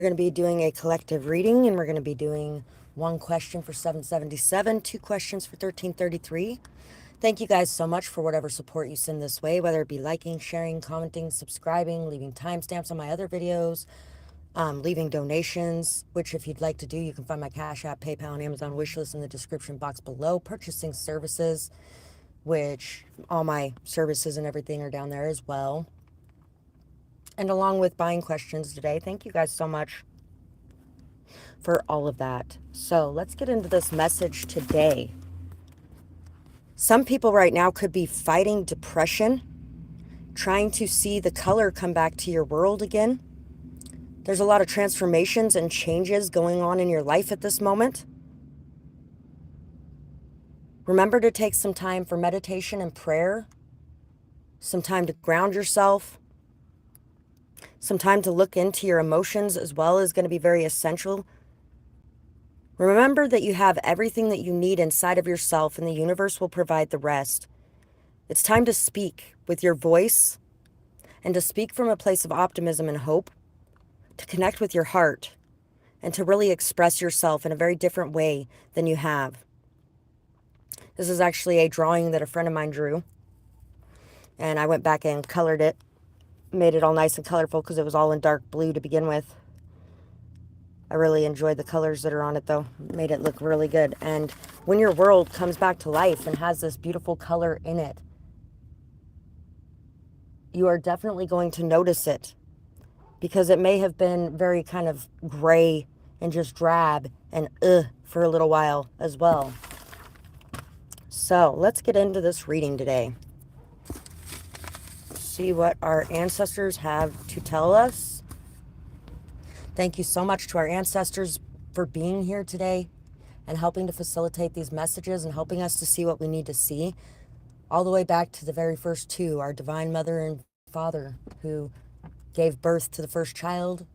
We're going to be doing a collective reading, and we're going to be doing one question for 777, two questions for 1333. Thank you guys so much for whatever support you send this way, whether it be liking, sharing, commenting, subscribing, leaving timestamps on my other videos, leaving donations, which if you'd like to do, you can find my Cash App, PayPal, and Amazon wishlist in the description box below. Purchasing services, which all my services and everything are down there as well. And along with buying questions today. Thank you guys so much for all of that. So let's get into this message today. Some people right now could be fighting depression, trying to see the color come back to your world again. There's a lot of transformations and changes going on in your life at this moment. Remember to take some time for meditation and prayer, some time to ground yourself, some time to look into your emotions as well is going to be very essential. Remember that you have everything that you need inside of yourself, and the universe will provide the rest. It's time to speak with your voice and to speak from a place of optimism and hope, to connect with your heart, and to really express yourself in a very different way than you have. This is actually a drawing that a friend of mine drew, and I went back and colored it, made it all nice and colorful because it was all in dark blue to begin with. I really enjoyed the colors that are on it though. It made it look really good. And when your world comes back to life and has this beautiful color in it, you are definitely going to notice it, because it may have been very kind of gray and just drab and for a little while as well. So let's get into this reading today. See what our ancestors have to tell us. Thank you so much to our ancestors for being here today and helping to facilitate these messages and helping us to see what we need to see, all the way back to the very first two, our Divine Mother and Father, who gave birth to the first child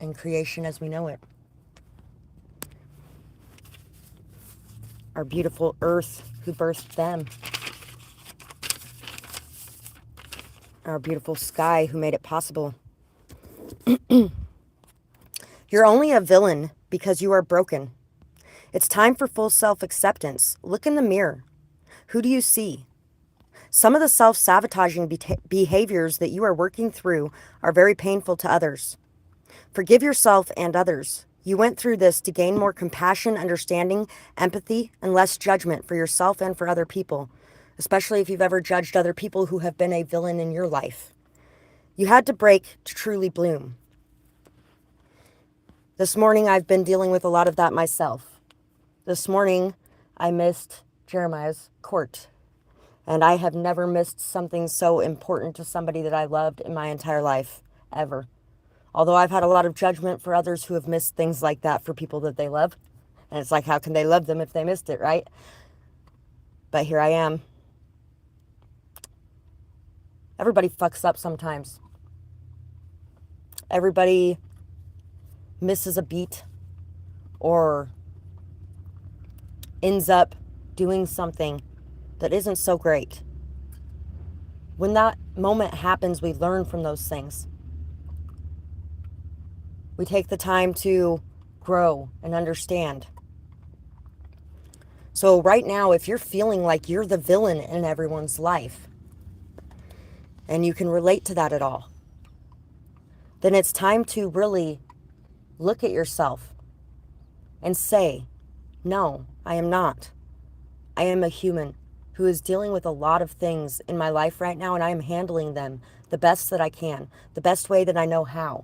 and creation as we know it. Our beautiful earth, who birthed them. Our beautiful sky, who made it possible. You're only a villain because you are broken. It's time for full self-acceptance. Look in the mirror. Who do you see? Some of the self-sabotaging behaviors that you are working through are very painful to others. Forgive yourself and others. You went through this to gain more compassion, understanding, empathy, and less judgment for yourself and for other people, especially if you've ever judged other people who have been a villain in your life. You had to break to truly bloom. This morning, I've been dealing with a lot of that myself. This morning, I missed Jeremiah's court, and I have never missed something so important to somebody that I loved in my entire life, ever. Although I've had a lot of judgment for others who have missed things like that for people that they love. And it's like, how can they love them if they missed it, right? But here I am. Everybody fucks up sometimes. Everybody misses a beat or ends up doing something that isn't so great. When that moment happens, we learn from those things. We take the time to grow and understand. So right now, if you're feeling like you're the villain in everyone's life, and you can relate to that at all, then it's time to really look at yourself and say, no, I am not. I am a human who is dealing with a lot of things in my life right now, and I am handling them the best that I can, the best way that I know how.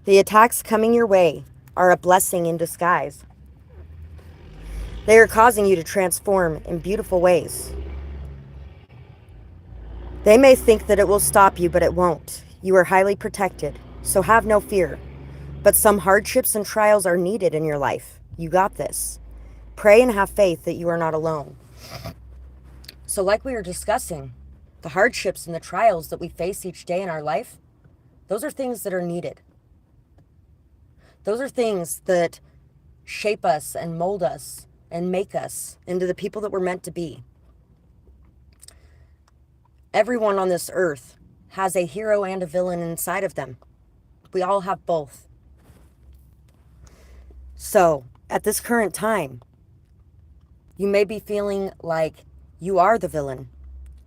The attacks coming your way are a blessing in disguise. They are causing you to transform in beautiful ways. They may think that it will stop you, but it won't. You are highly protected, so have no fear. But some hardships and trials are needed in your life. You got this. Pray and have faith that you are not alone. So like we were discussing, the hardships and the trials that we face each day in our life, those are things that are needed. Those are things that shape us and mold us and make us into the people that we're meant to be. Everyone on this earth has a hero and a villain inside of them. We all have both. So, at this current time, you may be feeling like you are the villain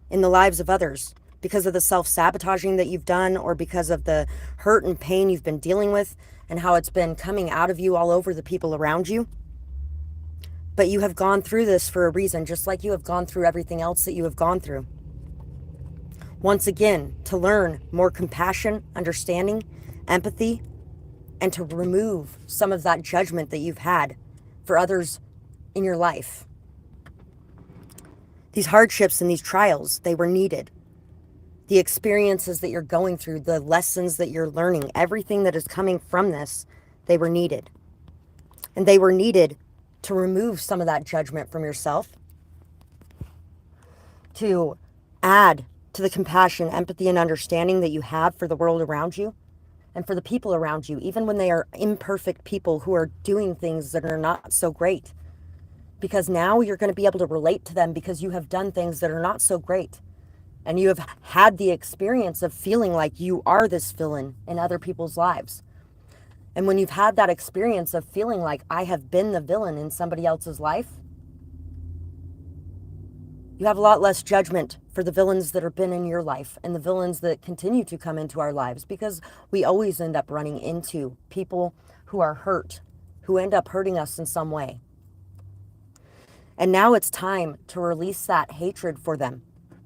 in the lives of others because of the self-sabotaging that you've done, or because of the hurt and pain you've been dealing with and how it's been coming out of you all over the people around you. But you have gone through this for a reason, just like you have gone through everything else that you have gone through. Once again, to learn more compassion, understanding, empathy, and to remove some of that judgment that you've had for others in your life. These hardships and these trials, they were needed. The experiences that you're going through, the lessons that you're learning, everything that is coming from this, they were needed. And they were needed to remove some of that judgment from yourself, to add to the compassion, empathy, and understanding that you have for the world around you and for the people around you, even when they are imperfect people who are doing things that are not so great. Because now you're going to be able to relate to them because you have done things that are not so great. And you have had the experience of feeling like you are this villain in other people's lives. And when you've had that experience of feeling like I have been the villain in somebody else's life, you have a lot less judgment for the villains that have been in your life and the villains that continue to come into our lives, because we always end up running into people who are hurt, who end up hurting us in some way. And now it's time to release that hatred for them,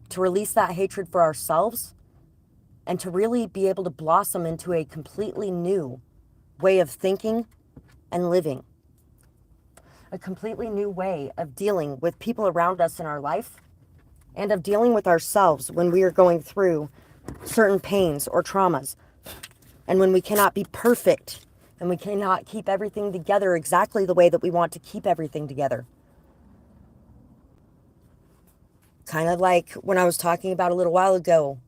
to release that hatred for ourselves, and to really be able to blossom into a completely new way of thinking and living. A completely new way of dealing with people around us in our life, and of dealing with ourselves when we are going through certain pains or traumas, and when we cannot be perfect and we cannot keep everything together exactly the way that we want to keep everything together. Kind of like when I was talking about a little while ago,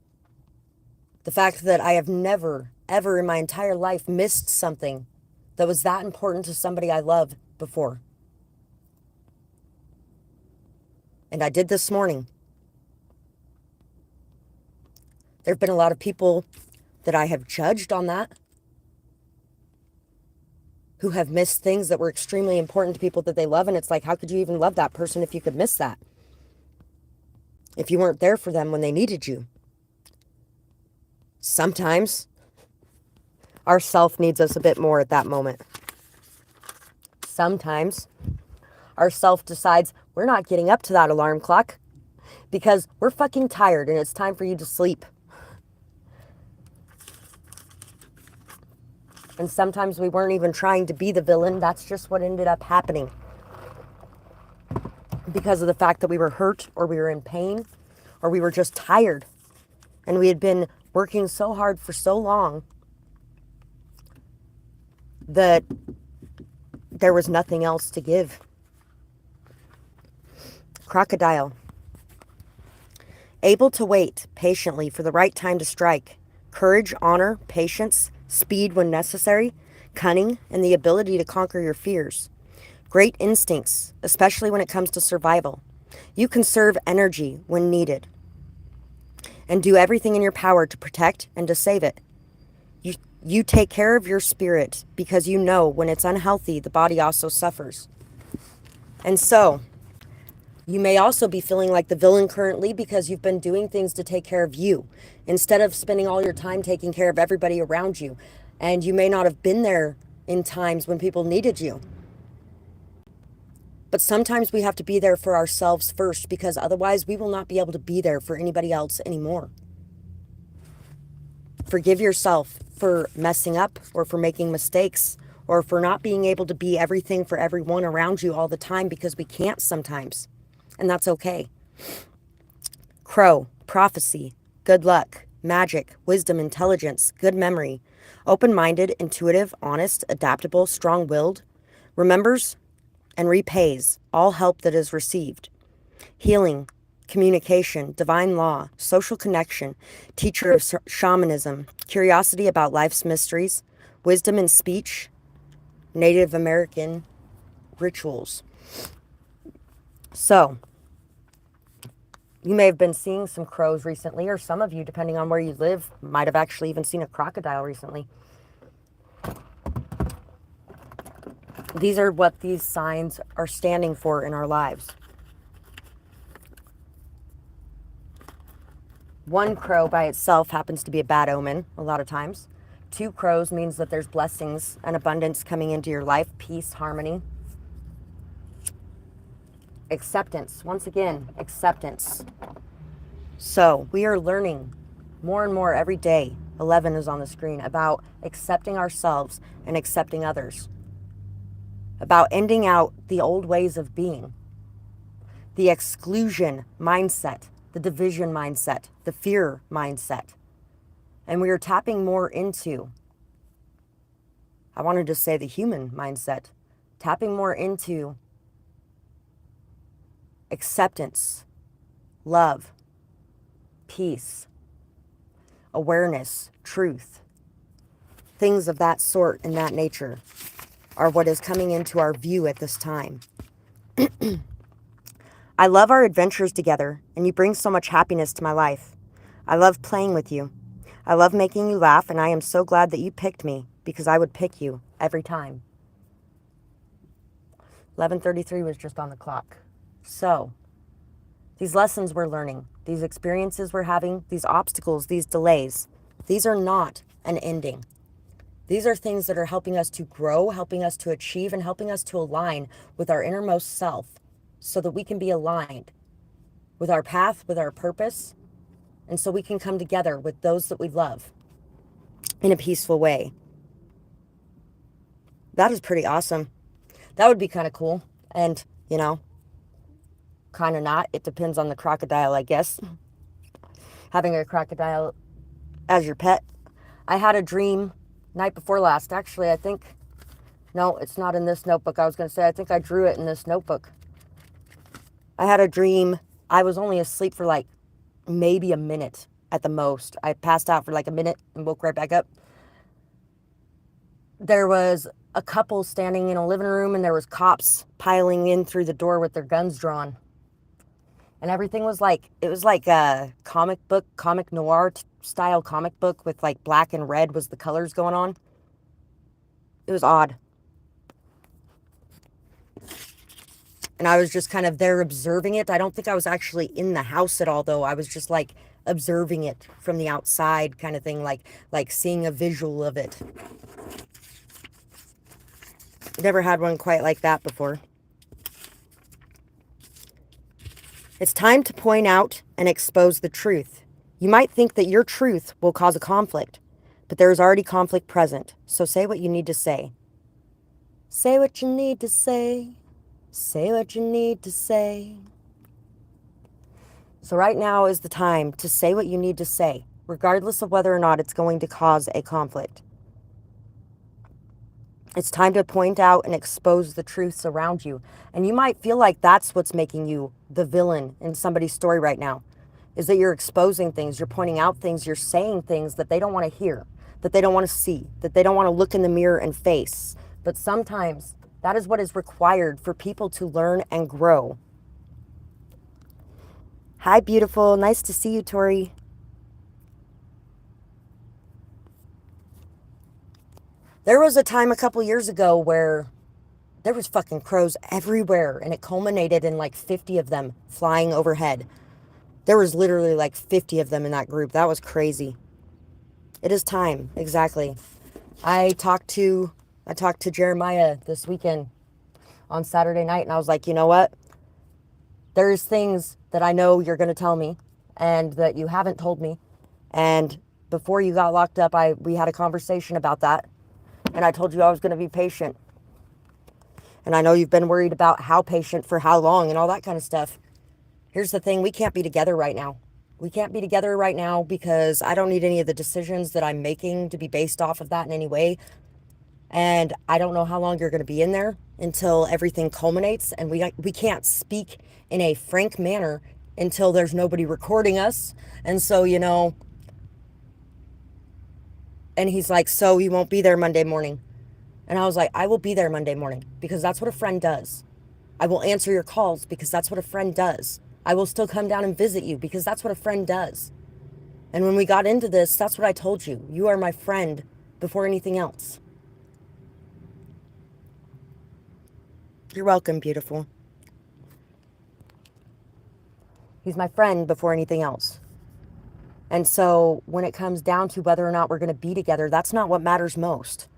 the fact that I have never, ever in my entire life missed something that was that important to somebody I love before. And I did this morning. There have been a lot of people that I have judged on that, who have missed things that were extremely important to people that they love. And it's like, how could you even love that person if you could miss that? If you weren't there for them when they needed you. Sometimes our self needs us a bit more at that moment. Sometimes our self decides we're not getting up to that alarm clock because we're fucking tired and it's time for you to sleep. And sometimes we weren't even trying to be the villain. That's just what ended up happening. Because of the fact that we were hurt, or we were in pain, or we were just tired. And we had been working so hard for so long that there was nothing else to give. Crocodile. Able to wait patiently for the right time to strike. Courage, honor, patience, speed when necessary, cunning, and the ability to conquer your fears. Great instincts, especially when it comes to survival. You conserve energy when needed and do everything in your power to protect and to save it. You take care of your spirit because you know when it's unhealthy, the body also suffers. And so, you may also be feeling like the villain currently because you've been doing things to take care of you instead of spending all your time taking care of everybody around you. And you may not have been there in times when people needed you. But sometimes we have to be there for ourselves first, because otherwise we will not be able to be there for anybody else anymore. Forgive yourself for messing up, or for making mistakes, or for not being able to be everything for everyone around you all the time, because we can't sometimes. And that's okay. Crow, prophecy, good luck, magic, wisdom, intelligence, good memory, open-minded, intuitive, honest, adaptable, strong-willed, remembers and repays all help that is received. Healing, communication, divine law, social connection, teacher of shamanism, curiosity about life's mysteries, wisdom in speech, Native American rituals. So, you may have been seeing some crows recently, or some of you, depending on where you live, might have actually even seen a crocodile recently. These are what these signs are standing for in our lives. One crow by itself happens to be a bad omen a lot of times. Two crows means that there's blessings and abundance coming into your life, peace, harmony. Acceptance. Once again, acceptance. So we are learning more and more every day. 11 is on the screen, about accepting ourselves and accepting others, about ending out the old ways of being, the exclusion mindset, the division mindset, the fear mindset. And we are tapping more into, I wanted to say the human mindset, tapping more into acceptance, love, peace, awareness, truth. Things of that sort and that nature are what is coming into our view at this time. I love our adventures together, and you bring so much happiness to my life. I love playing with you. I love making you laugh, and I am so glad that you picked me, because I would pick you every time. 11:33 was just on the clock. So, these lessons we're learning, these experiences we're having, these obstacles, these delays, these are not an ending. These are things that are helping us to grow, helping us to achieve, and helping us to align with our innermost self so that we can be aligned with our path, with our purpose, and so we can come together with those that we love in a peaceful way. That is pretty awesome. That would be kind of cool. And, kind of not. It depends on the crocodile, I guess. Having a crocodile as your pet. I had a dream night before last. Actually, I think, no, it's not in this notebook. I was going to say, I think I drew it in this notebook. I had a dream. I was only asleep for like maybe a minute at the most. I passed out for like a minute and woke right back up. There was a couple standing in a living room, and there was cops piling in through the door with their guns drawn. And everything was like, it was like a comic book, comic noir style comic book with like black and red was the colors going on. It was odd. And I was just kind of there observing it. I don't think I was actually in the house at all, though. I was just like observing it from the outside kind of thing, like seeing a visual of it. Never had one quite like that before. It's time to point out and expose the truth. You might think that your truth will cause a conflict, but there is already conflict present. So say what you need to say. Say what you need to say. Say what you need to say. So right now is the time to say what you need to say, regardless of whether or not it's going to cause a conflict. It's time to point out and expose the truths around you. And you might feel like that's what's making you the villain in somebody's story right now, is that you're exposing things, you're pointing out things, you're saying things that they don't want to hear, that they don't want to see, that they don't want to look in the mirror and face. But sometimes that is what is required for people to learn and grow. Hi, beautiful. Nice to see you, Tori. There was a time a couple years ago where there was fucking crows everywhere, and it culminated in like 50 of them flying overhead. There was literally like 50 of them in that group. That was crazy. It is time, exactly. I talked to Jeremiah this weekend on Saturday night, and I was like, you know what? There's things that I know you're going to tell me and that you haven't told me. And before you got locked up, we had a conversation about that. And I told you I was going to be patient. And I know you've been worried about how patient for how long and all that kind of stuff. Here's the thing. We can't be together right now. We can't be together right now because I don't need any of the decisions that I'm making to be based off of that in any way. And I don't know how long you're going to be in there until everything culminates. And we can't speak in a frank manner until there's nobody recording us. And so, and he's like, so you won't be there Monday morning? And I was like, I will be there Monday morning because that's what a friend does. I will answer your calls because that's what a friend does. I will still come down and visit you because that's what a friend does. And when we got into this, that's what I told you. You are my friend before anything else. You're welcome, beautiful. He's my friend before anything else. And so when it comes down to whether or not we're going to be together, that's not what matters most.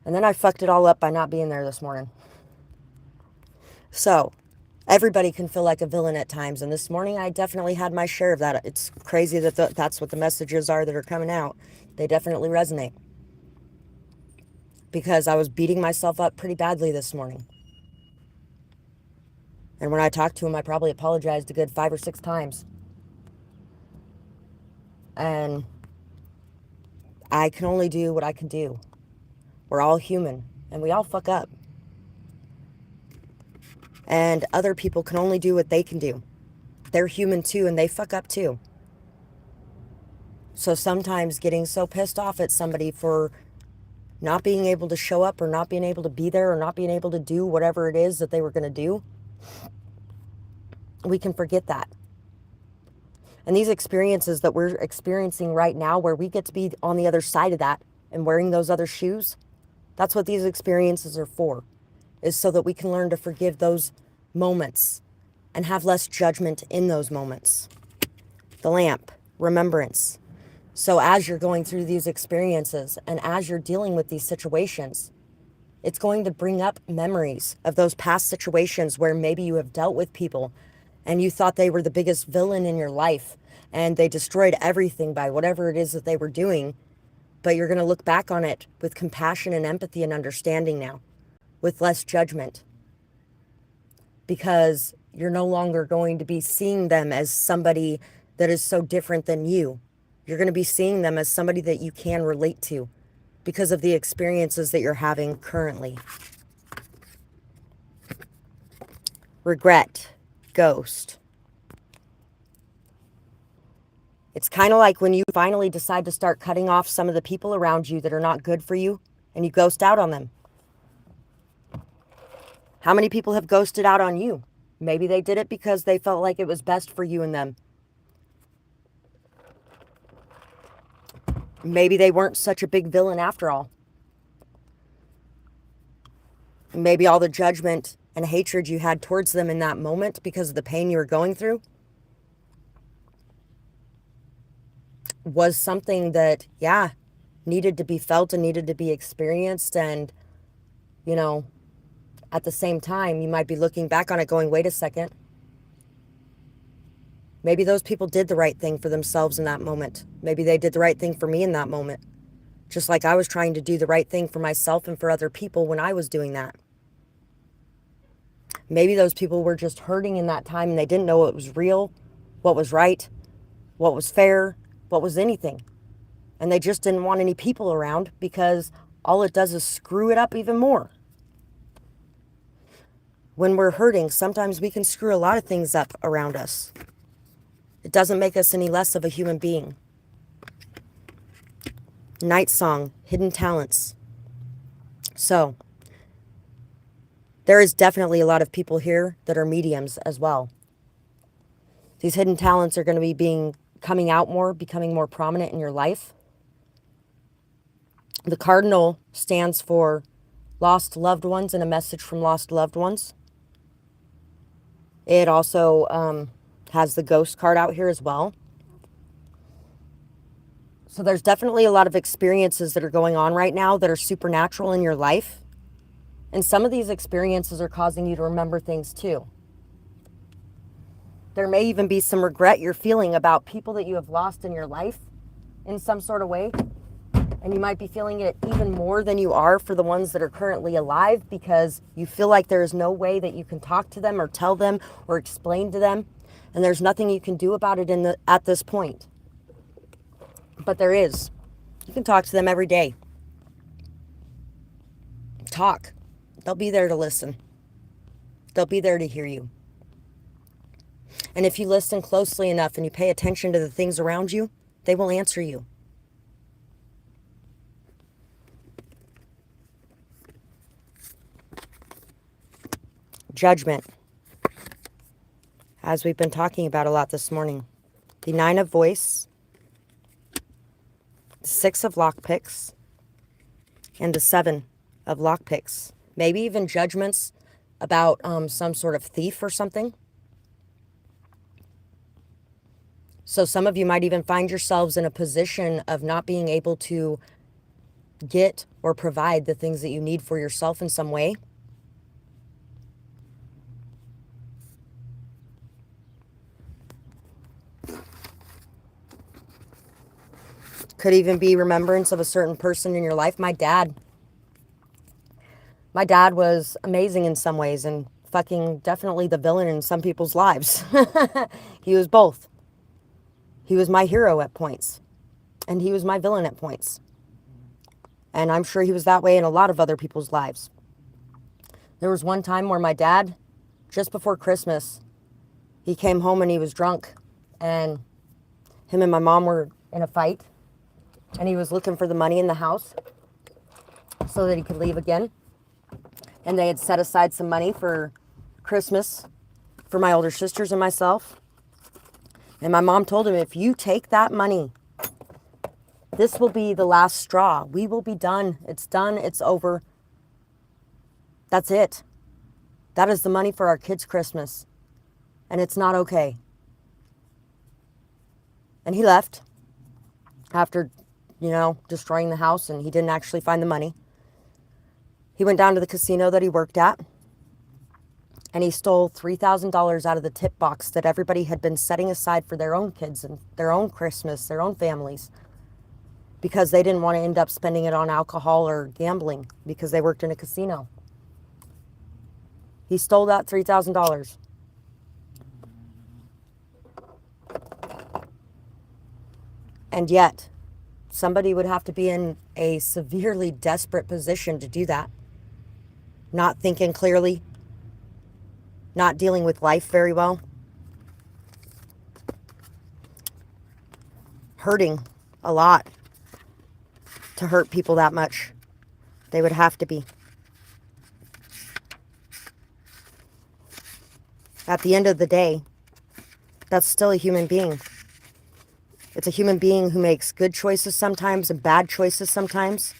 And then I fucked it all up by not being there this morning. So everybody can feel like a villain at times. And this morning I definitely had my share of that. It's crazy that that's what the messages are that are coming out. They definitely resonate. Because I was beating myself up pretty badly this morning. And when I talked to him, I probably apologized a good 5 or 6 times. And I can only do what I can do. We're all human, and we all fuck up. And other people can only do what they can do. They're human too, and they fuck up too. So sometimes getting so pissed off at somebody for not being able to show up or not being able to be there or not being able to do whatever it is that they were going to do, we can forget that. And these experiences that we're experiencing right now, where we get to be on the other side of that and wearing those other shoes, that's what these experiences are for, is so that we can learn to forgive those moments and have less judgment in those moments. The lamp, remembrance. So as you're going through these experiences and as you're dealing with these situations, it's going to bring up memories of those past situations where maybe you have dealt with people and you thought they were the biggest villain in your life and they destroyed everything by whatever it is that they were doing. But you're going to look back on it with compassion and empathy and understanding now, with less judgment, because you're no longer going to be seeing them as somebody that is so different than you. You're going to be seeing them as somebody that you can relate to because of the experiences that you're having currently. Regret, ghost. It's kind of like when you finally decide to start cutting off some of the people around you that are not good for you and you ghost out on them. How many people have ghosted out on you? Maybe they did it because they felt like it was best for you and them. Maybe they weren't such a big villain after all. Maybe all the judgment and hatred you had towards them in that moment because of the pain you were going through was something that, yeah, needed to be felt and needed to be experienced. And, you know, at the same time, you might be looking back on it going, wait a second. Maybe those people did the right thing for themselves in that moment. Maybe they did the right thing for me in that moment. Just like I was trying to do the right thing for myself and for other people when I was doing that. Maybe those people were just hurting in that time and they didn't know what was real, what was right, what was fair, what was anything. And they just didn't want any people around because all it does is screw it up even more. When we're hurting, sometimes we can screw a lot of things up around us. It doesn't make us any less of a human being. Night song, hidden talents. So, there is definitely a lot of people here that are mediums as well. These hidden talents are going to be coming out more, becoming more prominent in your life. The cardinal stands for lost loved ones and a message from lost loved ones. It also has the ghost card out here as well. So there's definitely a lot of experiences that are going on right now that are supernatural in your life. And some of these experiences are causing you to remember things too. There may even be some regret you're feeling about people that you have lost in your life in some sort of way. And you might be feeling it even more than you are for the ones that are currently alive because you feel like there is no way that you can talk to them or tell them or explain to them. And there's nothing you can do about it at this point. But there is. You can talk to them every day. Talk. They'll be there to listen. They'll be there to hear you. And if you listen closely enough and you pay attention to the things around you, they will answer you. Judgment, as we've been talking about a lot this morning. The 9 of voice, the 6 of lockpicks, and the 7 of lockpicks. Maybe even judgments about some sort of thief or something. So some of you might even find yourselves in a position of not being able to get or provide the things that you need for yourself in some way. Could even be remembrance of a certain person in your life. My dad was amazing in some ways and fucking definitely the villain in some people's lives. He was both. He was my hero at points, and he was my villain at points. And I'm sure he was that way in a lot of other people's lives. There was one time where my dad, just before Christmas, he came home and he was drunk, and him and my mom were in a fight, and he was looking for the money in the house so that he could leave again. And they had set aside some money for Christmas for my older sisters and myself. And my mom told him, if you take that money, this will be the last straw. We will be done. It's done. It's over. That's it. That is the money for our kids' Christmas. And it's not okay. And he left after, destroying the house, and he didn't actually find the money. He went down to the casino that he worked at, and he stole $3,000 out of the tip box that everybody had been setting aside for their own kids and their own Christmas, their own families, because they didn't want to end up spending it on alcohol or gambling because they worked in a casino. He stole that $3,000. And yet, somebody would have to be in a severely desperate position to do that. Not thinking clearly, not dealing with life very well, hurting a lot to hurt people that much. They would have to be. At the end of the day, that's still a human being. It's a human being who makes good choices sometimes and bad choices sometimes,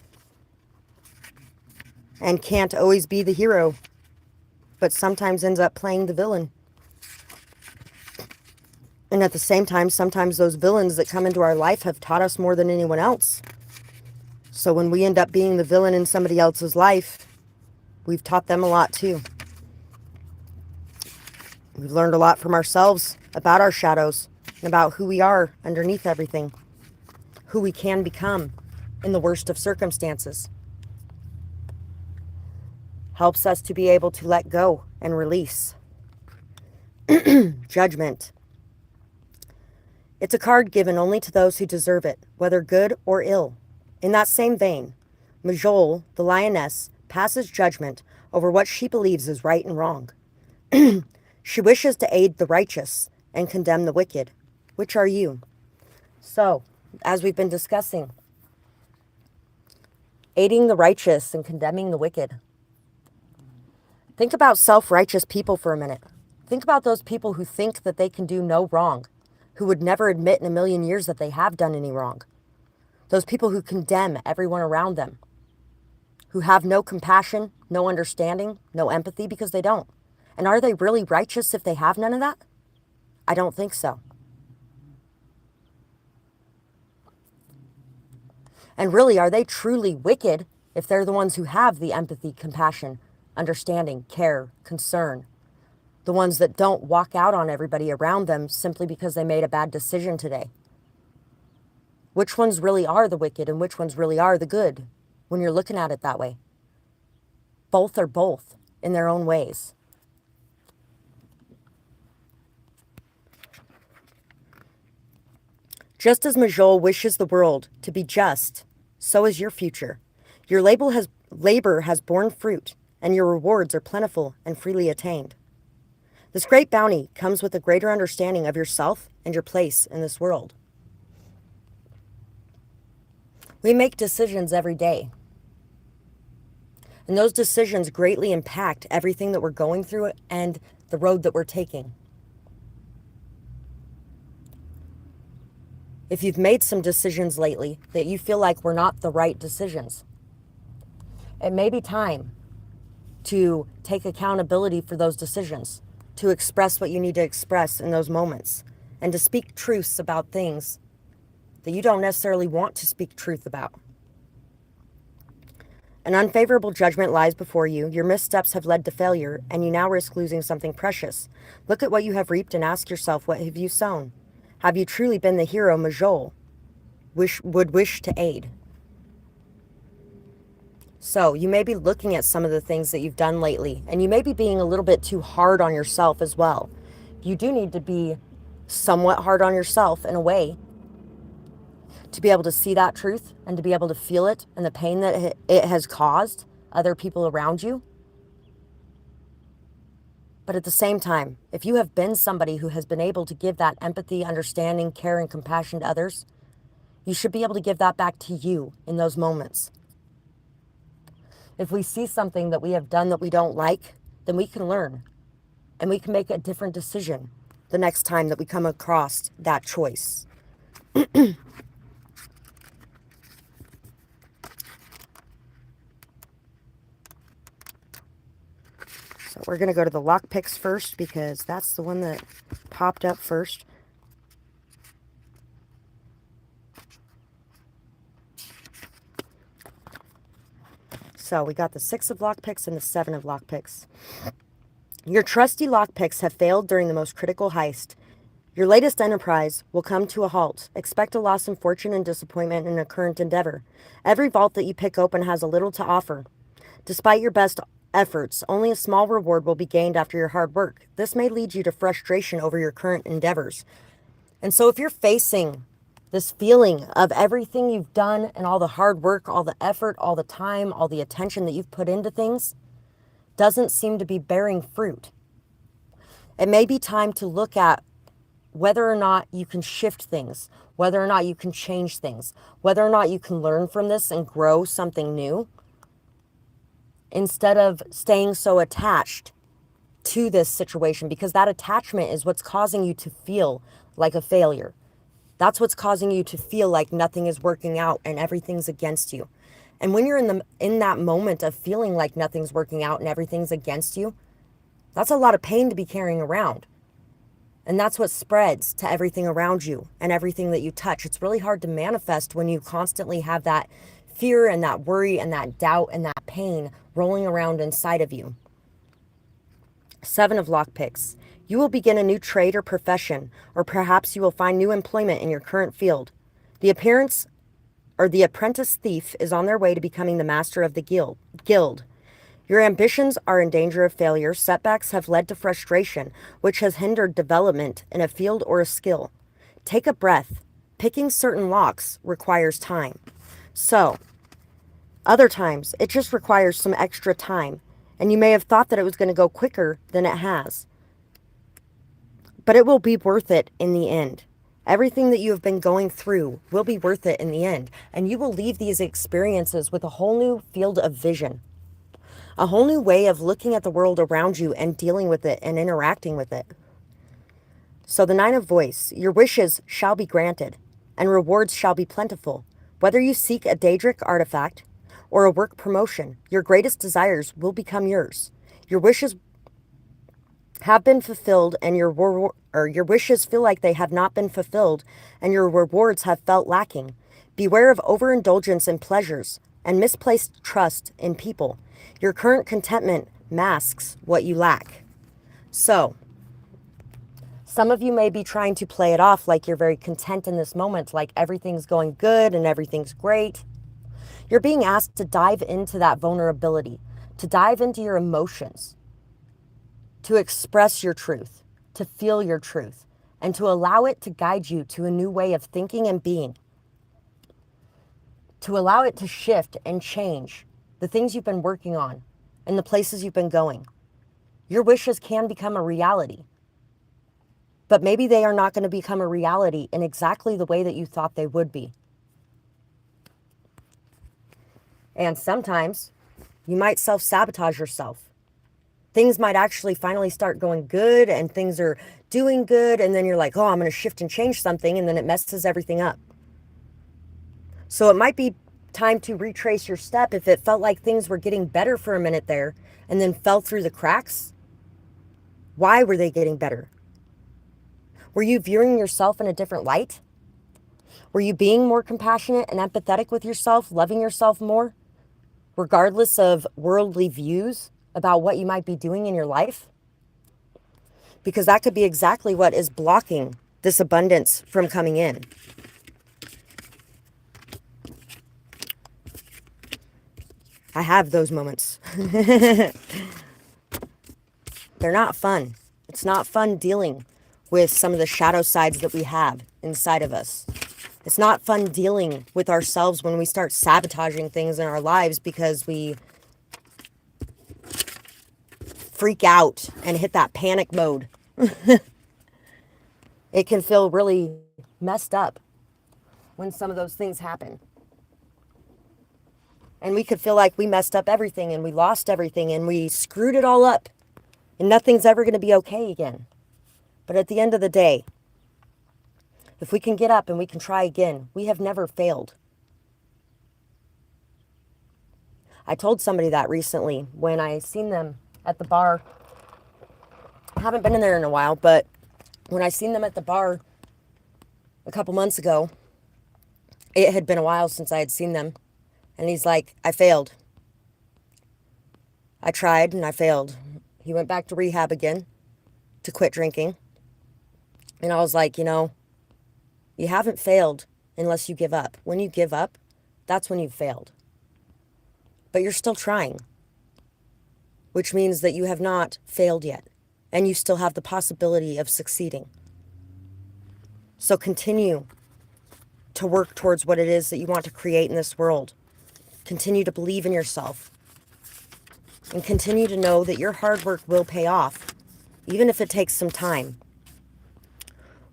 and can't always be the hero, but sometimes ends up playing the villain. And at the same time, sometimes those villains that come into our life have taught us more than anyone else. So when we end up being the villain in somebody else's life, we've taught them a lot too. We've learned a lot from ourselves about our shadows and about who we are underneath everything, who we can become in the worst of circumstances. Helps us to be able to let go and release. Judgment. It's a card given only to those who deserve it, whether good or ill. In that same vein, Majol, the lioness, passes judgment over what she believes is right and wrong. She wishes to aid the righteous and condemn the wicked. Which are you? So, as we've been discussing, aiding the righteous and condemning the wicked. Think about self-righteous people for a minute. Think about those people who think that they can do no wrong, who would never admit in a million years that they have done any wrong. Those people who condemn everyone around them, who have no compassion, no understanding, no empathy because they don't. And are they really righteous if they have none of that? I don't think so. And really, are they truly wicked if they're the ones who have the empathy, compassion, understanding, care, concern? The ones that don't walk out on everybody around them simply because they made a bad decision today? Which ones really are the wicked and which ones really are the good when you're looking at it that way? Both are both in their own ways. Just as Majol wishes the world to be just, so is your future. Your labor has borne fruit, and your rewards are plentiful and freely attained. This great bounty comes with a greater understanding of yourself and your place in this world. We make decisions every day. And those decisions greatly impact everything that we're going through and the road that we're taking. If you've made some decisions lately that you feel like were not the right decisions, it may be time to take accountability for those decisions, to express what you need to express in those moments, and to speak truths about things that you don't necessarily want to speak truth about. An unfavorable judgment lies before you. Your missteps have led to failure, and you now risk losing something precious. Look at what you have reaped and ask yourself, what have you sown? Have you truly been the hero Majol would wish to aid? So you may be looking at some of the things that you've done lately, and you may be being a little bit too hard on yourself as well. You do need to be somewhat hard on yourself in a way to be able to see that truth and to be able to feel it and the pain that it has caused other people around you. But at the same time, if you have been somebody who has been able to give that empathy, understanding, care, and compassion to others, you should be able to give that back to you in those moments. If we see something that we have done that we don't like, then we can learn and we can make a different decision the next time that we come across that choice. So we're going to go to the lock picks first because that's the one that popped up first. So we got the 6 of lockpicks and the 7 of lockpicks. Your trusty lockpicks have failed during the most critical heist. Your latest enterprise will come to a halt. Expect a loss in fortune and disappointment in a current endeavor. Every vault that you pick open has a little to offer. Despite your best efforts, only a small reward will be gained after your hard work. This may lead you to frustration over your current endeavors. And so if you're facing this feeling of everything you've done and all the hard work, all the effort, all the time, all the attention that you've put into things doesn't seem to be bearing fruit, it may be time to look at whether or not you can shift things, whether or not you can change things, whether or not you can learn from this and grow something new, instead of staying so attached to this situation, because that attachment is what's causing you to feel like a failure. That's what's causing you to feel like nothing is working out and everything's against you. And when you're in that moment of feeling like nothing's working out and everything's against you, that's a lot of pain to be carrying around. And that's what spreads to everything around you and everything that you touch. It's really hard to manifest when you constantly have that fear and that worry and that doubt and that pain rolling around inside of you. 7 of lockpicks. You will begin a new trade or profession, or perhaps you will find new employment in your current field. The apprentice thief is on their way to becoming the master of the guild. Your ambitions are in danger of failure. Setbacks have led to frustration, which has hindered development in a field or a skill. Take a breath. Picking certain locks requires time. So, other times, it just requires some extra time. And you may have thought that it was going to go quicker than it has. But it will be worth it in the end. Everything that you have been going through will be worth it in the end. And you will leave these experiences with a whole new field of vision. A whole new way of looking at the world around you and dealing with it and interacting with it. So the 9 of voice. Your wishes shall be granted, and rewards shall be plentiful. Whether you seek a Daedric artifact or a work promotion, your greatest desires will become yours. Your wishes have been fulfilled and your wishes feel like they have not been fulfilled and your rewards have felt lacking. Beware of overindulgence in pleasures and misplaced trust in people. Your current contentment masks what you lack. So, some of you may be trying to play it off like you're very content in this moment, like everything's going good and everything's great. You're being asked to dive into that vulnerability, to dive into your emotions, to express your truth, to feel your truth, and to allow it to guide you to a new way of thinking and being, to allow it to shift and change the things you've been working on and the places you've been going. Your wishes can become a reality, but maybe they are not going to become a reality in exactly the way that you thought they would be. And sometimes You might self-sabotage yourself. Things might actually finally start going good and things are doing good. And then you're like, oh, I'm going to shift and change something. And then it messes everything up. So it might be time to retrace your step if it felt like things were getting better for a minute there and then fell through the cracks. Why were they getting better? Were you viewing yourself in a different light? Were you being more compassionate and empathetic with yourself, loving yourself more, regardless of worldly views about what you might be doing in your life? Because that could be exactly what is blocking this abundance from coming in. I have those moments. They're not fun. It's not fun dealing with some of the shadow sides that we have inside of us. It's not fun dealing with ourselves when we start sabotaging things in our lives because we freak out and hit that panic mode. It can feel really messed up when some of those things happen. And we could feel like we messed up everything and we lost everything and we screwed it all up and nothing's ever going to be okay again. But at the end of the day, if we can get up and we can try again, we have never failed. I told somebody that recently when I seen them at the bar. I haven't been in there in a while, but when I seen them at the bar a couple months ago, it had been a while since I had seen them. And he's like, I failed. I tried and I failed. He went back to rehab again to quit drinking. And I was like, you haven't failed unless you give up. When you give up, that's when you've failed. But you're still trying, which means that you have not failed yet. And you still have the possibility of succeeding. So continue to work towards what it is that you want to create in this world. Continue to believe in yourself. And continue to know that your hard work will pay off, even if it takes some time.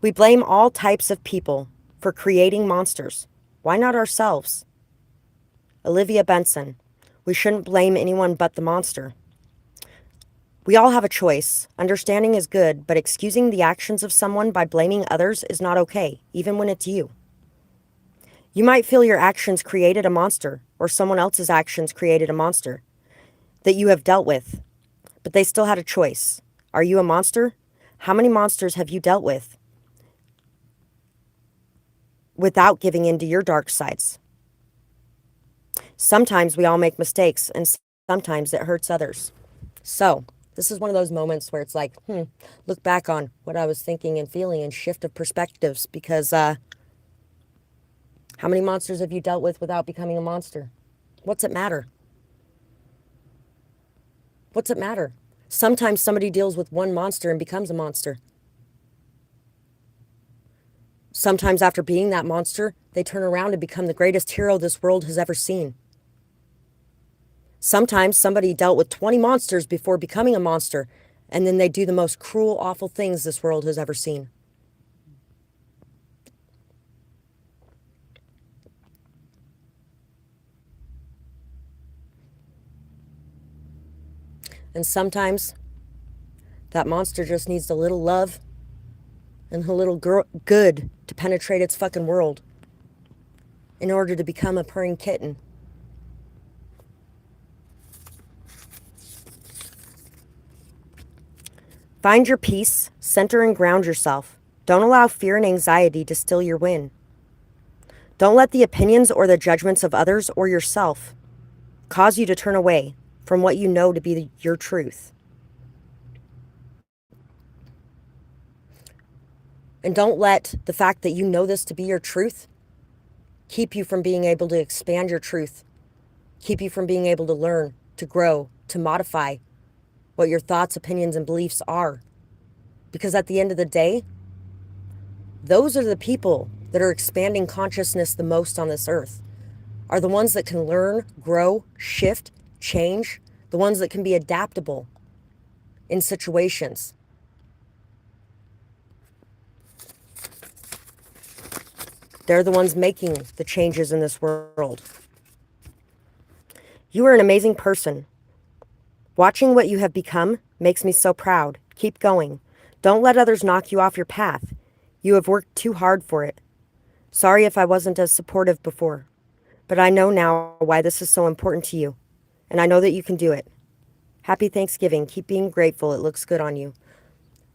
We blame all types of people for creating monsters. Why not ourselves? Olivia Benson. We shouldn't blame anyone but the monster. We all have a choice. Understanding is good, but excusing the actions of someone by blaming others is not okay, even when it's you. You might feel your actions created a monster, or someone else's actions created a monster that you have dealt with, but they still had a choice. Are you a monster? How many monsters have you dealt with without giving in to your dark sides? Sometimes we all make mistakes, and sometimes it hurts others. So, this is one of those moments where it's like, look back on what I was thinking and feeling and shift of perspectives, because how many monsters have you dealt with without becoming a monster? What's it matter? What's it matter? Sometimes somebody deals with one monster and becomes a monster. Sometimes after being that monster, they turn around and become the greatest hero this world has ever seen. Sometimes somebody dealt with 20 monsters before becoming a monster, and then they do the most cruel, awful things this world has ever seen. And sometimes that monster just needs a little love and a little good to penetrate its fucking world in order to become a purring kitten. Find your peace, center and ground yourself. Don't allow fear and anxiety to steal your win. Don't let the opinions or the judgments of others or yourself cause you to turn away from what you know to be your truth. And don't let the fact that you know this to be your truth keep you from being able to expand your truth, keep you from being able to learn, to grow, to modify what your thoughts, opinions, and beliefs are. Because at the end of the day, those are the people that are expanding consciousness the most on this earth, are the ones that can learn, grow, shift, change, the ones that can be adaptable in situations. They're the ones making the changes in this world. You are an amazing person. Watching what you have become makes me so proud. Keep going. Don't let others knock you off your path. You have worked too hard for it. Sorry if I wasn't as supportive before, but I know now why this is so important to you, and I know that you can do it. Happy Thanksgiving. Keep being grateful. It looks good on you.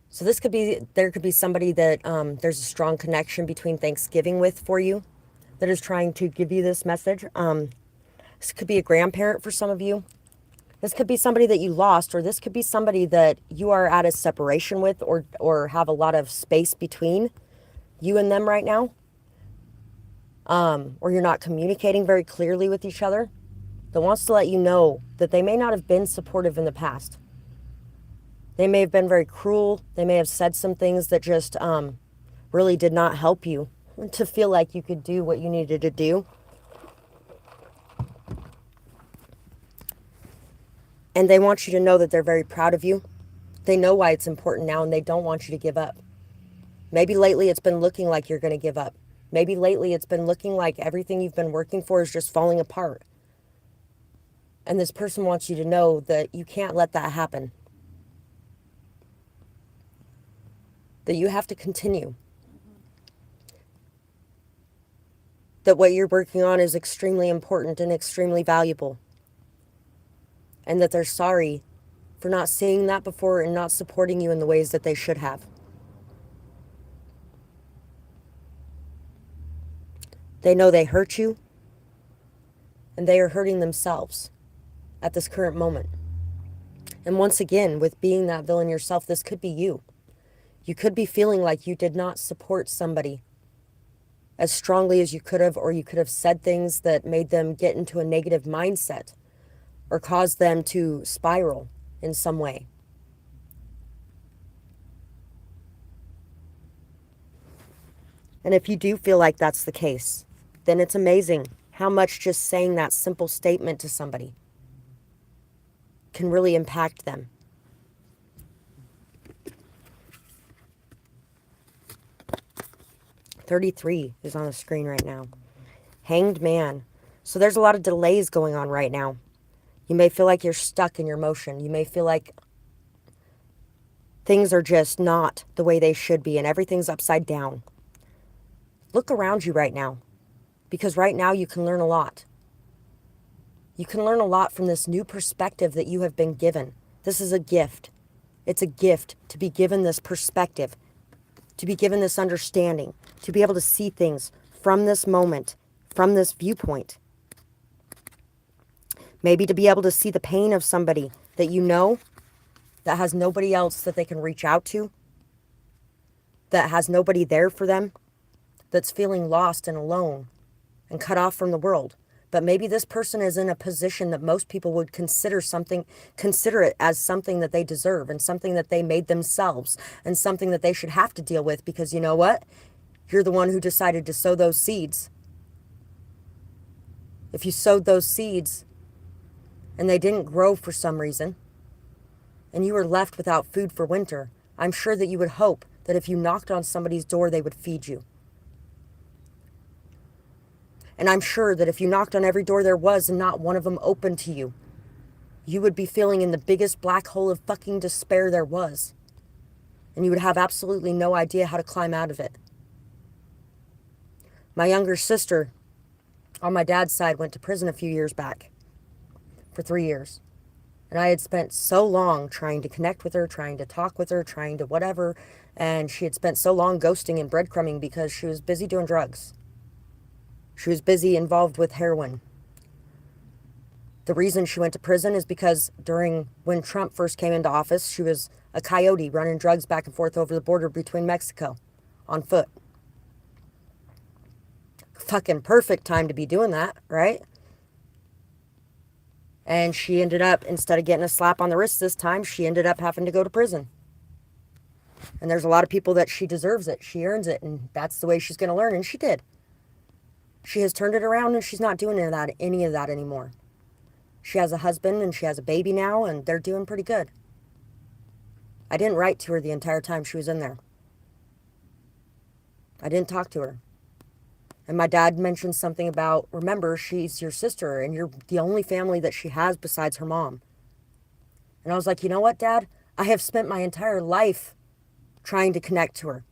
So there could be somebody that there's a strong connection between Thanksgiving with for you that is trying to give you this message. This could be a grandparent for some of you. This could be somebody that you lost, or this could be somebody that you are at a separation with, or have a lot of space between you and them right now. Or you're not communicating very clearly with each other, that wants to let you know that they may not have been supportive in the past. They may have been very cruel. They may have said some things that just really did not help you to feel like you could do what you needed to do. And they want you to know that they're very proud of you. They know why it's important now, and they don't want you to give up. Maybe lately it's been looking like you're going to give up. Maybe lately it's been looking like everything you've been working for is just falling apart. And this person wants you to know that you can't let that happen. That you have to continue. That what you're working on is extremely important and extremely valuable. And that they're sorry for not seeing that before and not supporting you in the ways that they should have. They know they hurt you, and they are hurting themselves at this current moment. And once again, with being that villain yourself, this could be you. You could be feeling like you did not support somebody as strongly as you could have, or you could have said things that made them get into a negative mindset or caused them to spiral in some way. And if you do feel like that's the case, then it's amazing how much just saying that simple statement to somebody can really impact them. $33 is on the screen right now. Hanged Man. So there's a lot of delays going on right now. You may feel like you're stuck in your motion. You may feel like things are just not the way they should be and everything's upside down. Look around you right now, because right now you can learn a lot. You can learn a lot from this new perspective that you have been given. This is a gift. It's a gift to be given this perspective, to be given this understanding, to be able to see things from this moment, from this viewpoint. Maybe to be able to see the pain of somebody that you know that has nobody else that they can reach out to, that has nobody there for them, that's feeling lost and alone and cut off from the world. But maybe this person is in a position that most people would consider it as something that they deserve and something that they made themselves and something that they should have to deal with, because you know what? You're the one who decided to sow those seeds. If you sowed those seeds and they didn't grow for some reason, and you were left without food for winter, I'm sure that you would hope that if you knocked on somebody's door, they would feed you. And I'm sure that if you knocked on every door there was and not one of them opened to you, you would be feeling in the biggest black hole of fucking despair there was. And you would have absolutely no idea how to climb out of it. My younger sister, on my dad's side, went to prison a few years back for 3 years. And I had spent so long trying to connect with her, trying to talk with her, trying to whatever. And she had spent so long ghosting and breadcrumbing because she was busy doing drugs. She was busy involved with heroin. The reason she went to prison is because when Trump first came into office, she was a coyote running drugs back and forth over the border between Mexico on foot. Fucking perfect time to be doing that, right? And she ended up, instead of getting a slap on the wrist this time, she ended up having to go to prison. And there's a lot of people that she deserves it. She earns it, and that's the way she's going to learn, and she did. She has turned it around, and she's not doing any of that anymore. She has a husband, and she has a baby now, and they're doing pretty good. I didn't write to her the entire time she was in there. I didn't talk to her. And my dad mentioned something about, remember, she's your sister and you're the only family that she has besides her mom. And I was like, you know what, Dad? I have spent my entire life trying to connect to her,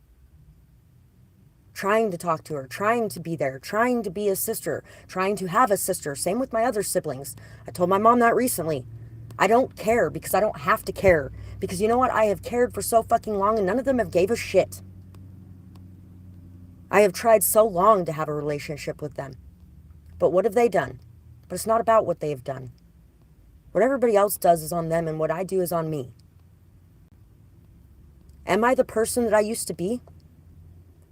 trying to talk to her, trying to be there, trying to be a sister, trying to have a sister. Same with my other siblings. I told my mom that recently. I don't care because I don't have to care. Because you know what? I have cared for so fucking long and none of them have gave a shit. I have tried so long to have a relationship with them. But what have they done? But it's not about what they have done. What everybody else does is on them and what I do is on me. Am I the person that I used to be?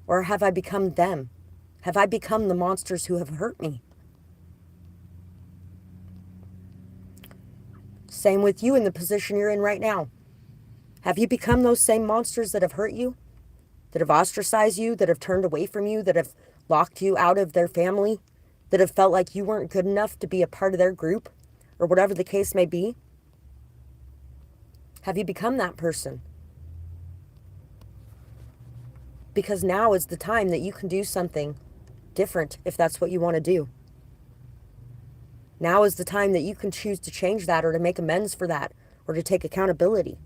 Or have I become them? Have I become the monsters who have hurt me? Same with you in the position you're in right now. Have you become those same monsters that have hurt you? That have ostracized you? That have turned away from you? That have locked you out of their family? That have felt like you weren't good enough to be a part of their group? Or whatever the case may be? Have you become that person? Because now is the time that you can do something different if that's what you want to do. Now is the time that you can choose to change that or to make amends for that or to take accountability.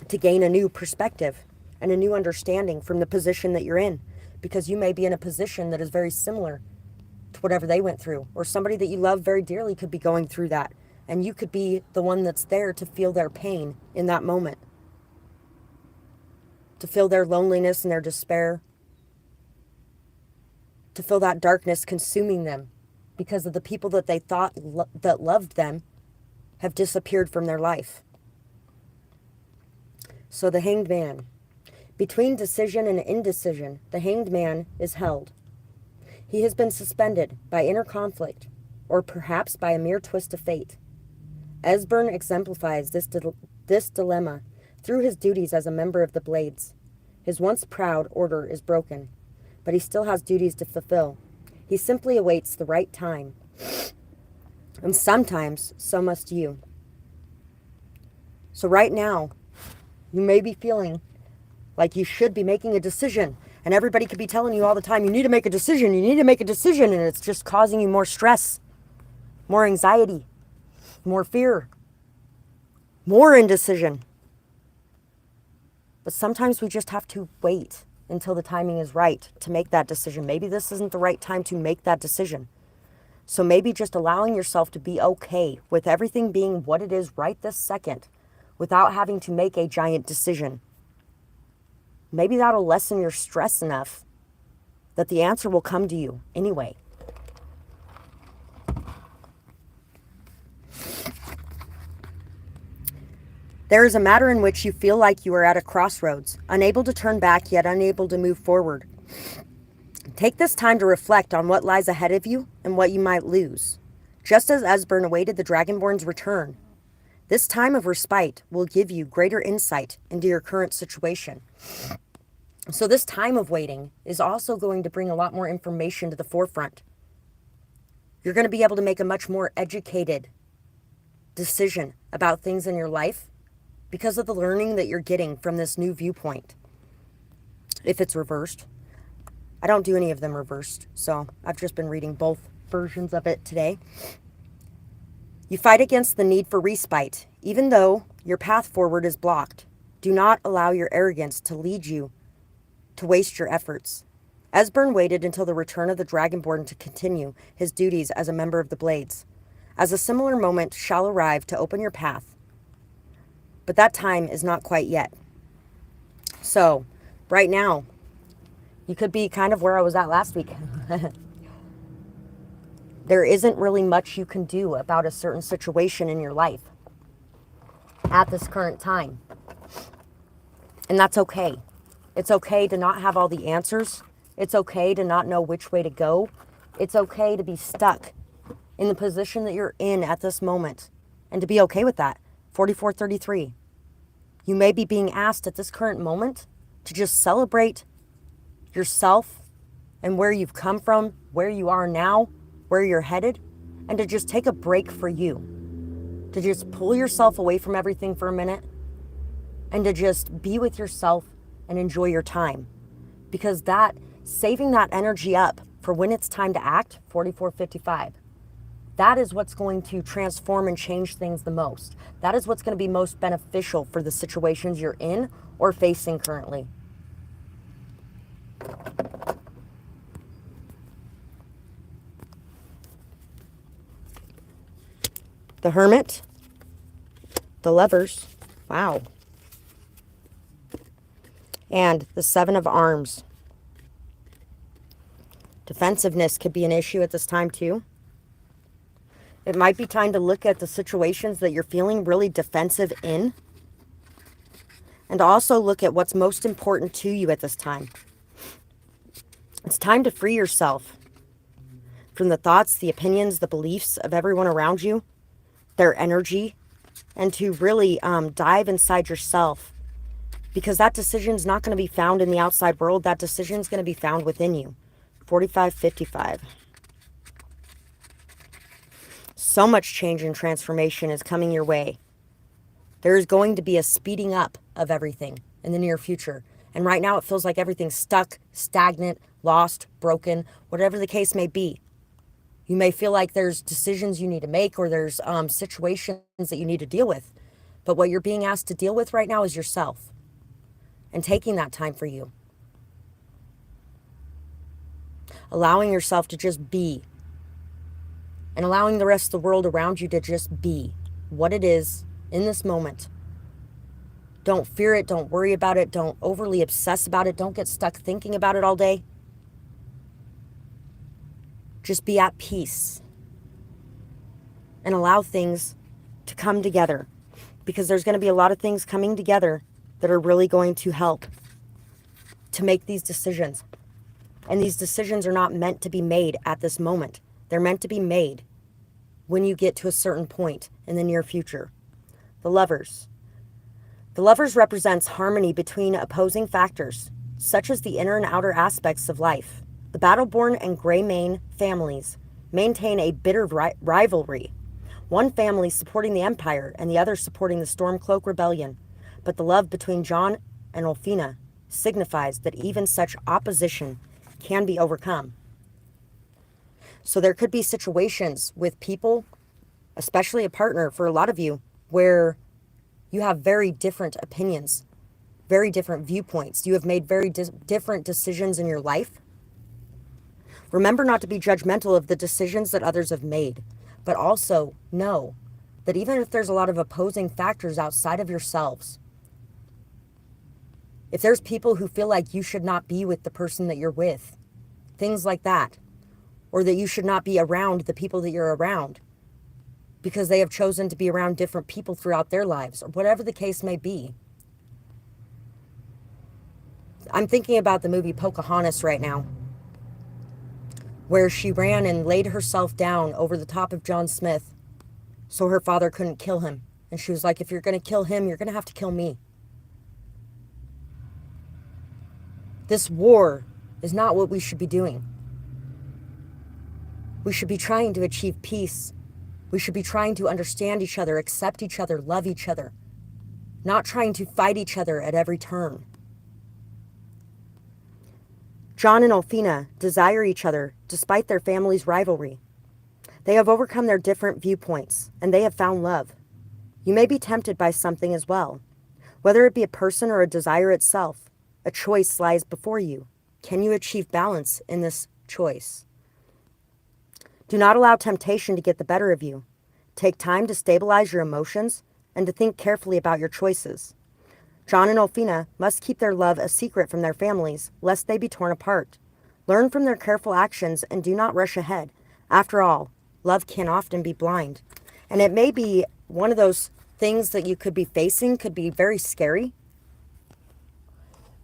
To gain a new perspective and a new understanding from the position that you're in. Because you may be in a position that is very similar to whatever they went through. Or somebody that you love very dearly could be going through that. And you could be the one that's there to feel their pain in that moment. To feel their loneliness and their despair. To feel that darkness consuming them because of the people that they thought that loved them have disappeared from their life. So the hanged man. Between decision and indecision, the hanged man is held. He has been suspended by inner conflict, or perhaps by a mere twist of fate. Esbern exemplifies this dilemma through his duties as a member of the Blades. His once proud order is broken, but he still has duties to fulfill. He simply awaits the right time. And sometimes, so must you. So right now, you may be feeling like you should be making a decision. And everybody could be telling you all the time, you need to make a decision, you need to make a decision. And it's just causing you more stress, more anxiety, more fear, more indecision. But sometimes we just have to wait until the timing is right to make that decision. Maybe this isn't the right time to make that decision. So maybe just allowing yourself to be okay with everything being what it is right this second without having to make a giant decision. Maybe that'll lessen your stress enough that the answer will come to you anyway. There is a matter in which you feel like you are at a crossroads, unable to turn back yet unable to move forward. Take this time to reflect on what lies ahead of you and what you might lose. Just as Esbern awaited the Dragonborn's return, this time of respite will give you greater insight into your current situation. So this time of waiting is also going to bring a lot more information to the forefront. You're going to be able to make a much more educated decision about things in your life because of the learning that you're getting from this new viewpoint. If it's reversed. I don't do any of them reversed, so I've just been reading both versions of it today. You fight against the need for respite, even though your path forward is blocked. Do not allow your arrogance to lead you to waste your efforts. Esbern waited until the return of the Dragonborn to continue his duties as a member of the Blades, as a similar moment shall arrive to open your path. But that time is not quite yet. So, right now, you could be kind of where I was at last week. There isn't really much you can do about a certain situation in your life at this current time. And that's okay. It's okay to not have all the answers. It's okay to not know which way to go. It's okay to be stuck in the position that you're in at this moment and to be okay with that. 4433. You may be being asked at this current moment to just celebrate yourself and where you've come from, where you are now, where you're headed, and to just take a break for you. To just pull yourself away from everything for a minute and to just be with yourself and enjoy your time. because that saving that energy up for when it's time to act, 4455, that is what's going to transform and change things the most. That is what's going to be most beneficial for the situations you're in or facing currently. The Hermit, the Lovers, wow, and the Seven of Arms. Defensiveness could be an issue at this time too. It might be time to look at the situations that you're feeling really defensive in, and also look at what's most important to you at this time. It's time to free yourself from the thoughts, the opinions, the beliefs of everyone around you, their energy, and to really dive inside yourself, because that decision is not going to be found in the outside world. That decision is going to be found within you. 4555. So much change and transformation is coming your way. There is going to be a speeding up of everything in the near future. And right now it feels like everything's stuck, stagnant, lost, broken, whatever the case may be. You may feel like there's decisions you need to make, or there's situations that you need to deal with. But what you're being asked to deal with right now is yourself, and taking that time for you. Allowing yourself to just be, and allowing the rest of the world around you to just be what it is in this moment. Don't fear it. Don't worry about it. Don't overly obsess about it. Don't get stuck thinking about it all day. Just be at peace and allow things to come together, because there's going to be a lot of things coming together that are really going to help to make these decisions. And these decisions are not meant to be made at this moment. They're meant to be made when you get to a certain point in the near future. The Lovers. The Lovers represents harmony between opposing factors, such as the inner and outer aspects of life. The Battleborn and Greymane families maintain a bitter rivalry, one family supporting the Empire and the other supporting the Stormcloak Rebellion. But the love between John and Olfina signifies that even such opposition can be overcome. So there could be situations with people, especially a partner for a lot of you, where you have very different opinions, very different viewpoints. You have made very different decisions in your life. Remember not to be judgmental of the decisions that others have made, but also know that even if there's a lot of opposing factors outside of yourselves, if there's people who feel like you should not be with the person that you're with, things like that, or that you should not be around the people that you're around because they have chosen to be around different people throughout their lives, or whatever the case may be. I'm thinking about the movie Pocahontas right now, where she ran and laid herself down over the top of John Smith so her father couldn't kill him. And she was like, if you're going to kill him, you're going to have to kill me. This war is not what we should be doing. We should be trying to achieve peace. We should be trying to understand each other, accept each other, love each other, not trying to fight each other at every turn. John and Olfina desire each other despite their family's rivalry. They have overcome their different viewpoints, and they have found love. You may be tempted by something as well. Whether it be a person or a desire itself, a choice lies before you. Can you achieve balance in this choice? Do not allow temptation to get the better of you. Take time to stabilize your emotions and to think carefully about your choices. John and Olfina must keep their love a secret from their families, lest they be torn apart. Learn from their careful actions and do not rush ahead. After all, love can often be blind. And it may be one of those things that you could be facing, could be very scary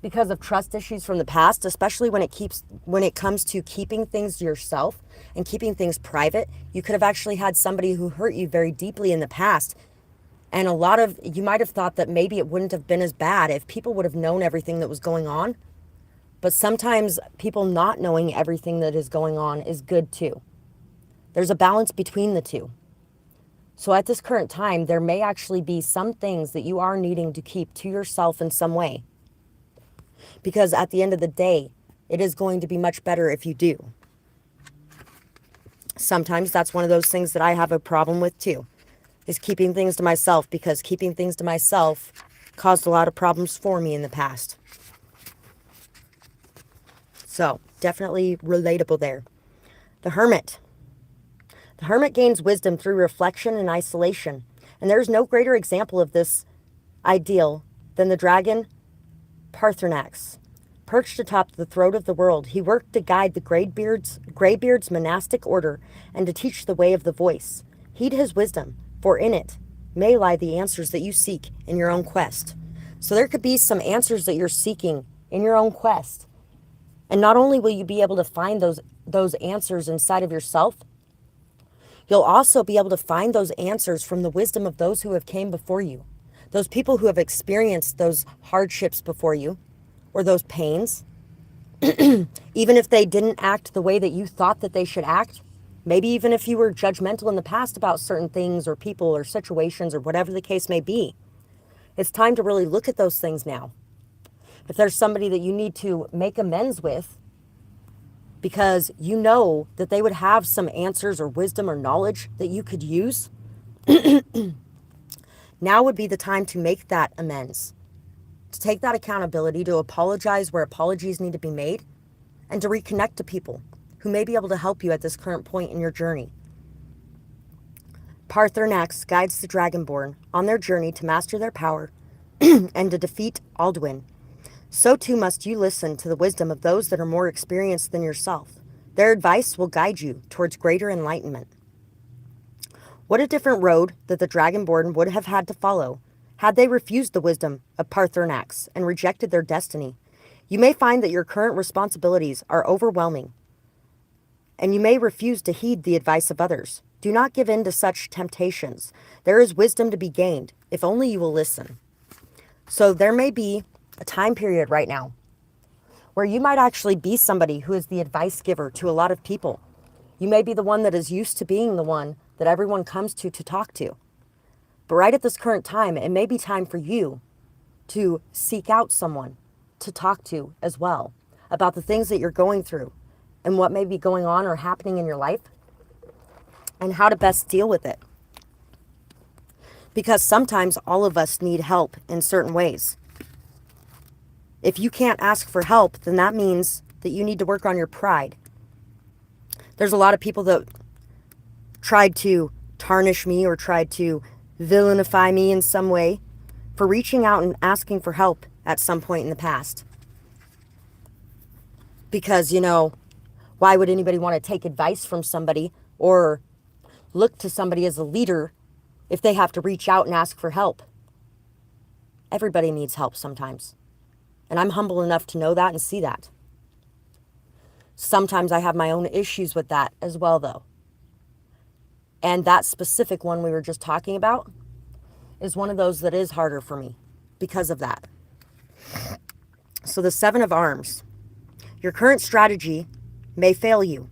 because of trust issues from the past, especially when it comes to keeping things to yourself and keeping things private. You could have actually had somebody who hurt you very deeply in the past. And you might have thought that maybe it wouldn't have been as bad if people would have known everything that was going on. But sometimes people not knowing everything that is going on is good too. There's a balance between the two. So at this current time, there may actually be some things that you are needing to keep to yourself in some way. Because at the end of the day, it is going to be much better if you do. Sometimes that's one of those things that I have a problem with too, is keeping things to myself, because keeping things to myself caused a lot of problems for me in the past. So, definitely relatable there. The Hermit. The Hermit gains wisdom through reflection and isolation. And there's no greater example of this ideal than the dragon Parthenax. Perched atop the throat of the world, he worked to guide the Greybeard's monastic order and to teach the way of the voice. Heed his wisdom, for in it may lie the answers that you seek in your own quest. So there could be some answers that you're seeking in your own quest. And not only will you be able to find those answers inside of yourself, you'll also be able to find those answers from the wisdom of those who have came before you. Those people who have experienced those hardships before you, or those pains. Even if they didn't act the way that you thought that they should act, maybe even if you were judgmental in the past about certain things or people or situations or whatever the case may be, it's time to really look at those things now. If there's somebody that you need to make amends with because you know that they would have some answers or wisdom or knowledge that you could use, now would be the time to make that amends, to take that accountability, to apologize where apologies need to be made, and to reconnect to people who may be able to help you at this current point in your journey. Parthenax guides the Dragonborn on their journey to master their power and to defeat Alduin. So too must you listen to the wisdom of those that are more experienced than yourself. Their advice will guide you towards greater enlightenment. What a different road that the Dragonborn would have had to follow had they refused the wisdom of Parthenax and rejected their destiny. You may find that your current responsibilities are overwhelming, and you may refuse to heed the advice of others. Do not give in to such temptations. There is wisdom to be gained, if only you will listen. So there may be a time period right now where you might actually be somebody who is the advice giver to a lot of people. You may be the one that is used to being the one that everyone comes to talk to. But right at this current time, it may be time for you to seek out someone to talk to as well about the things that you're going through and what may be going on or happening in your life and how to best deal with it. Because sometimes all of us need help in certain ways. If you can't ask for help, then that means that you need to work on your pride. There's a lot of people that tried to tarnish me or tried to villainify me in some way for reaching out and asking for help at some point in the past. Because, why would anybody want to take advice from somebody or look to somebody as a leader if they have to reach out and ask for help? Everybody needs help sometimes. And I'm humble enough to know that and see that. Sometimes I have my own issues with that as well, though. And that specific one we were just talking about is one of those that is harder for me because of that. So the Seven of Arms. Your current strategy may fail you.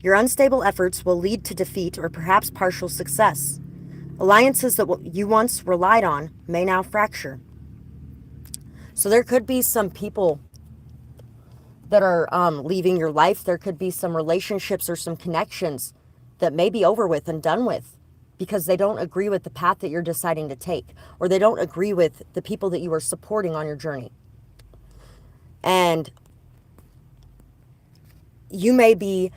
Your unstable efforts will lead to defeat or perhaps partial success. Alliances that you once relied on may now fracture. So there could be some people that are leaving your life. There could be some relationships or some connections that may be over with and done with because they don't agree with the path that you're deciding to take, or they don't agree with the people that you are supporting on your journey. And you may be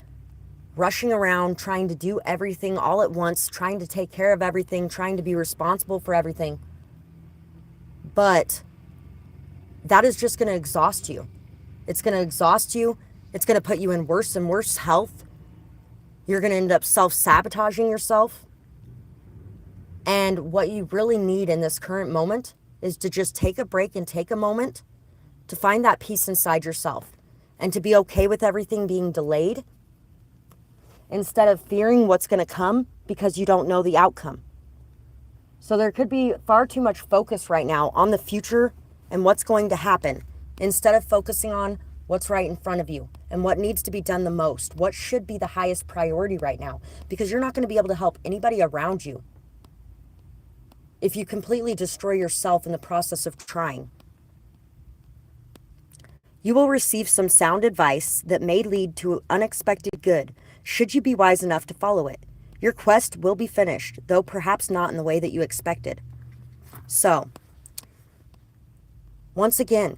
rushing around trying to do everything all at once, trying to take care of everything, trying to be responsible for everything. But that is just going to exhaust you. It's going to exhaust you. It's going to put you in worse and worse health. You're going to end up self-sabotaging yourself. And what you really need in this current moment is to just take a break and take a moment to find that peace inside yourself and to be okay with everything being delayed instead of fearing what's going to come because you don't know the outcome. So there could be far too much focus right now on the future and what's going to happen instead of focusing on what's right in front of you and what needs to be done the most, what should be the highest priority right now, because you're not going to be able to help anybody around you if you completely destroy yourself in the process of trying. You will receive some sound advice that may lead to unexpected good, should you be wise enough to follow it. Your quest will be finished, though perhaps not in the way that you expected. So, once again,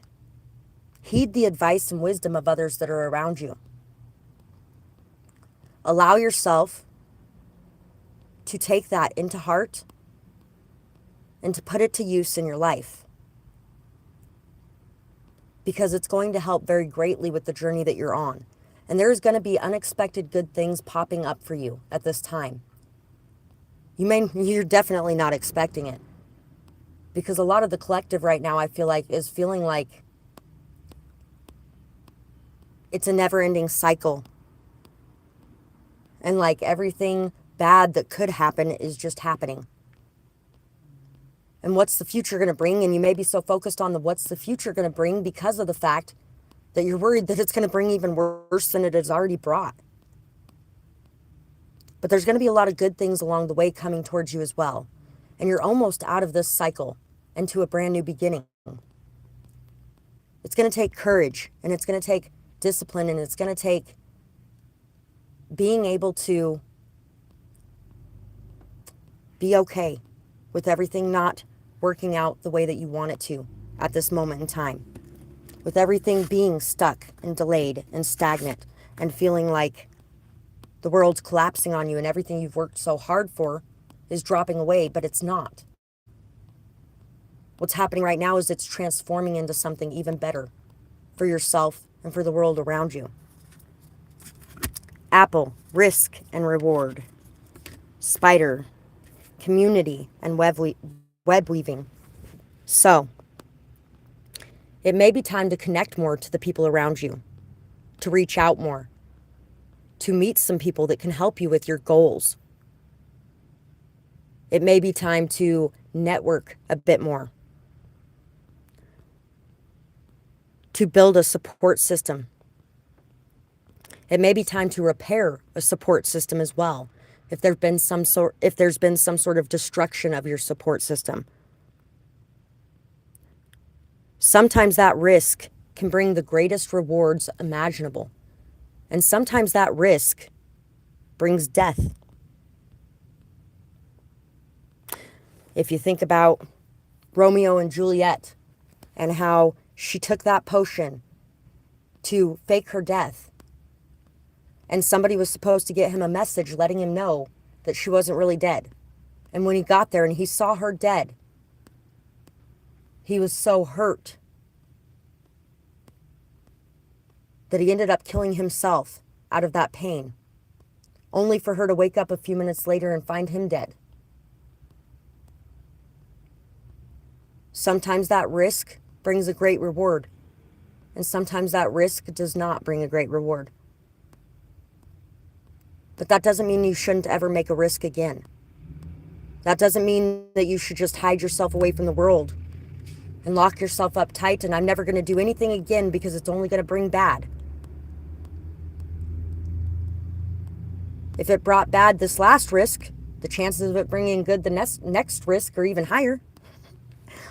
heed the advice and wisdom of others that are around you. Allow yourself to take that into heart and to put it to use in your life, because it's going to help very greatly with the journey that you're on. And there's going to be unexpected good things popping up for you at this time. You're definitely not expecting it, because a lot of the collective right now, I feel like, is feeling like it's a never-ending cycle. And like everything bad that could happen is just happening. And what's the future going to bring? And you may be so focused on the what's the future going to bring because of the fact that you're worried that it's going to bring even worse than it has already brought. But there's going to be a lot of good things along the way coming towards you as well. And you're almost out of this cycle into a brand new beginning. It's going to take courage, and it's going to take discipline, and it's going to take being able to be okay with everything not working out the way that you want it to at this moment in time. With everything being stuck and delayed and stagnant and feeling like the world's collapsing on you and everything you've worked so hard for is dropping away, but it's not. What's happening right now is it's transforming into something even better for yourself and for the world around you. Apple, risk and reward. Spider, community and web weaving. So, it may be time to connect more to the people around you, to reach out more, to meet some people that can help you with your goals. It may be time to network a bit more, to build a support system. It may be time to repair a support system as well, if there's been some sort of destruction of your support system. Sometimes that risk can bring the greatest rewards imaginable. And sometimes that risk brings death. If you think about Romeo and Juliet and how she took that potion to fake her death, and somebody was supposed to get him a message letting him know that she wasn't really dead. And when he got there and he saw her dead, he was so hurt that he ended up killing himself out of that pain, only for her to wake up a few minutes later and find him dead. Sometimes that risk brings a great reward, and sometimes that risk does not bring a great reward. But that doesn't mean you shouldn't ever make a risk again. That doesn't mean that you should just hide yourself away from the world and lock yourself up tight and I'm never going to do anything again because it's only going to bring bad. If it brought bad this last risk, the chances of it bringing good the next risk are even higher.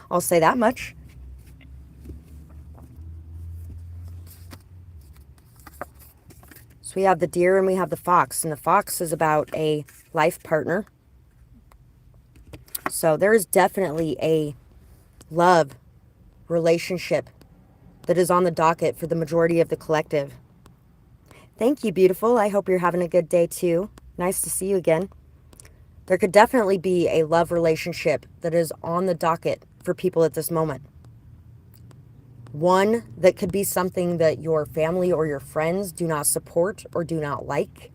I'll say that much. So we have the deer and we have the fox, and the fox is about a life partner. So there is definitely a love relationship that is on the docket for the majority of the collective. Thank you, beautiful. I hope you're having a good day too. Nice to see you again. There could definitely be a love relationship that is on the docket for people at this moment. One that could be something that your family or your friends do not support or do not like.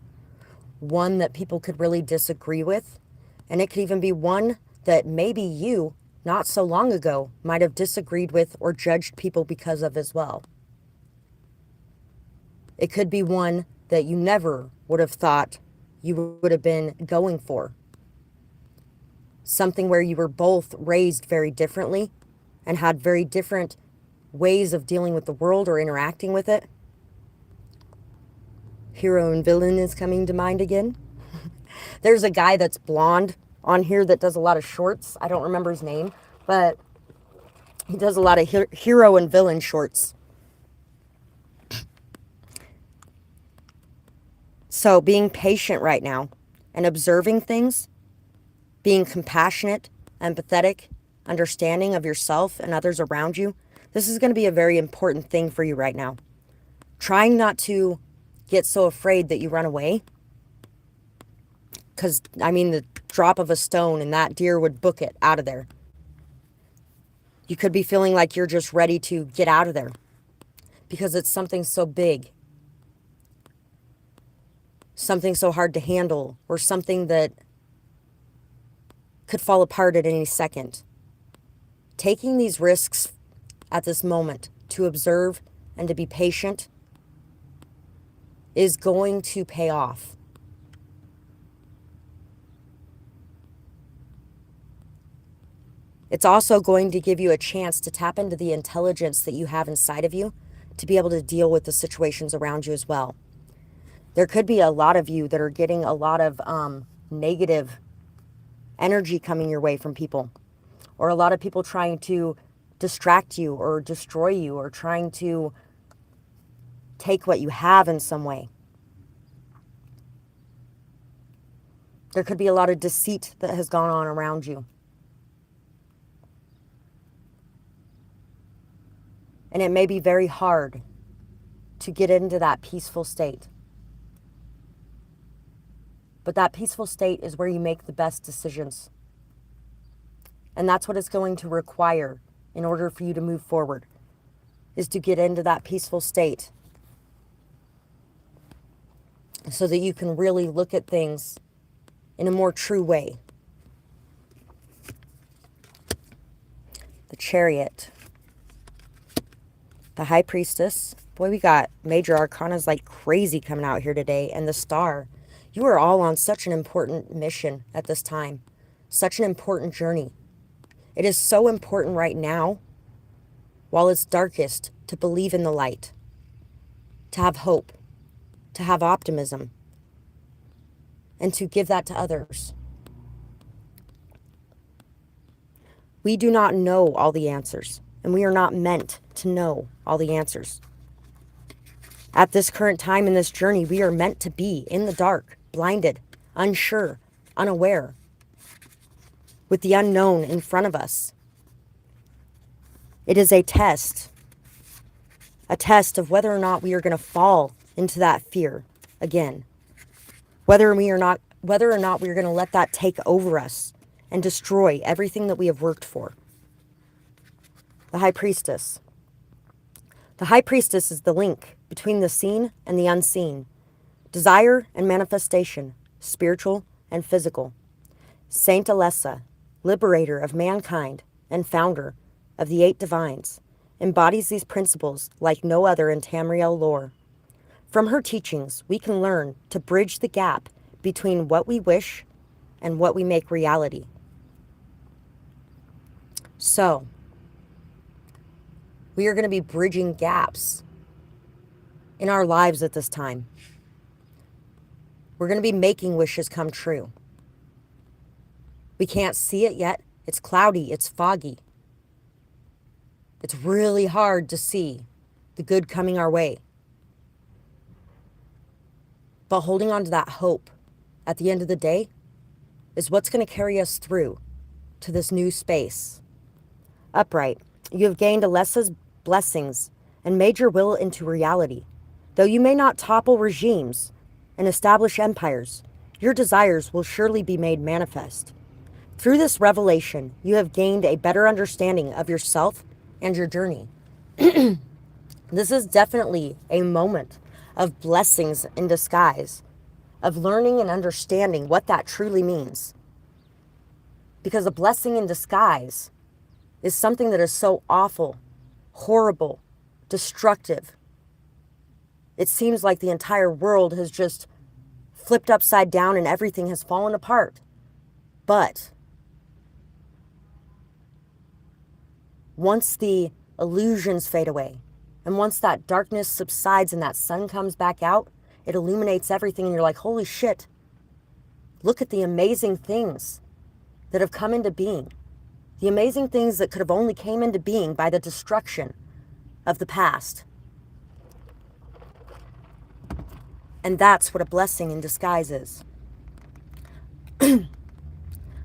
One that people could really disagree with. And it could even be one that maybe you, not so long ago, might have disagreed with or judged people because of as well. It could be one that you never would have thought you would have been going for. Something where you were both raised very differently and had very different ways of dealing with the world or interacting with it. Hero and villain is coming to mind again. There's a guy that's blonde on here that does a lot of shorts. I don't remember his name, but he does a lot of hero and villain shorts. So being patient right now and observing things, being compassionate, empathetic, understanding of yourself and others around you, this is going to be a very important thing for you right now. Trying not to get so afraid that you run away. Because, I mean, the drop of a stone and that deer would book it out of there. You could be feeling like you're just ready to get out of there because it's something so big, something so hard to handle, or something that could fall apart at any second. Taking these risks at this moment to observe and to be patient is going to pay off. It's also going to give you a chance to tap into the intelligence that you have inside of you to be able to deal with the situations around you as well. There could be a lot of you that are getting a lot of negative energy coming your way from people, or a lot of people trying to distract you or destroy you or trying to take what you have in some way. There could be a lot of deceit that has gone on around you. And it may be very hard to get into that peaceful state. But that peaceful state is where you make the best decisions. And that's what it's going to require in order for you to move forward, is to get into that peaceful state so that you can really look at things in a more true way. The Chariot. The High Priestess. Boy, we got major arcanas like crazy coming out here today. And the Star. You are all on such an important mission at this time. Such an important journey. It is so important right now, while it's darkest, to believe in the light. To have hope. To have optimism. And to give that to others. We do not know all the answers. And we are not meant to know all the answers. At this current time in this journey, we are meant to be in the dark, blinded, unsure, unaware, with the unknown in front of us. It is a test of whether or not we are going to fall into that fear again, whether or not we are going to let that take over us and destroy everything that we have worked for. The High Priestess. The High Priestess is the link between the seen and the unseen, desire and manifestation, spiritual and physical. Saint Alessa, liberator of mankind and founder of the 8 divines, embodies these principles like no other in Tamriel lore. From her teachings, we can learn to bridge the gap between what we wish and what we make reality. So, we are going to be bridging gaps in our lives at this time. We're going to be making wishes come true. We can't see it yet. It's cloudy. It's foggy. It's really hard to see the good coming our way. But holding on to that hope at the end of the day is what's going to carry us through to this new space. Upright. You have gained Alessa's blessings and made your will into reality. Though you may not topple regimes and establish empires, your desires will surely be made manifest. Through this revelation, you have gained a better understanding of yourself and your journey. This is definitely a moment of blessings in disguise, of learning and understanding what that truly means. Because a blessing in disguise is something that is so awful, horrible, destructive. It seems like the entire world has just flipped upside down and everything has fallen apart. But once the illusions fade away, and once that darkness subsides and that sun comes back out, it illuminates everything and you're like, holy shit, look at the amazing things that have come into being. The amazing things that could have only came into being by the destruction of the past. And that's what a blessing in disguise is.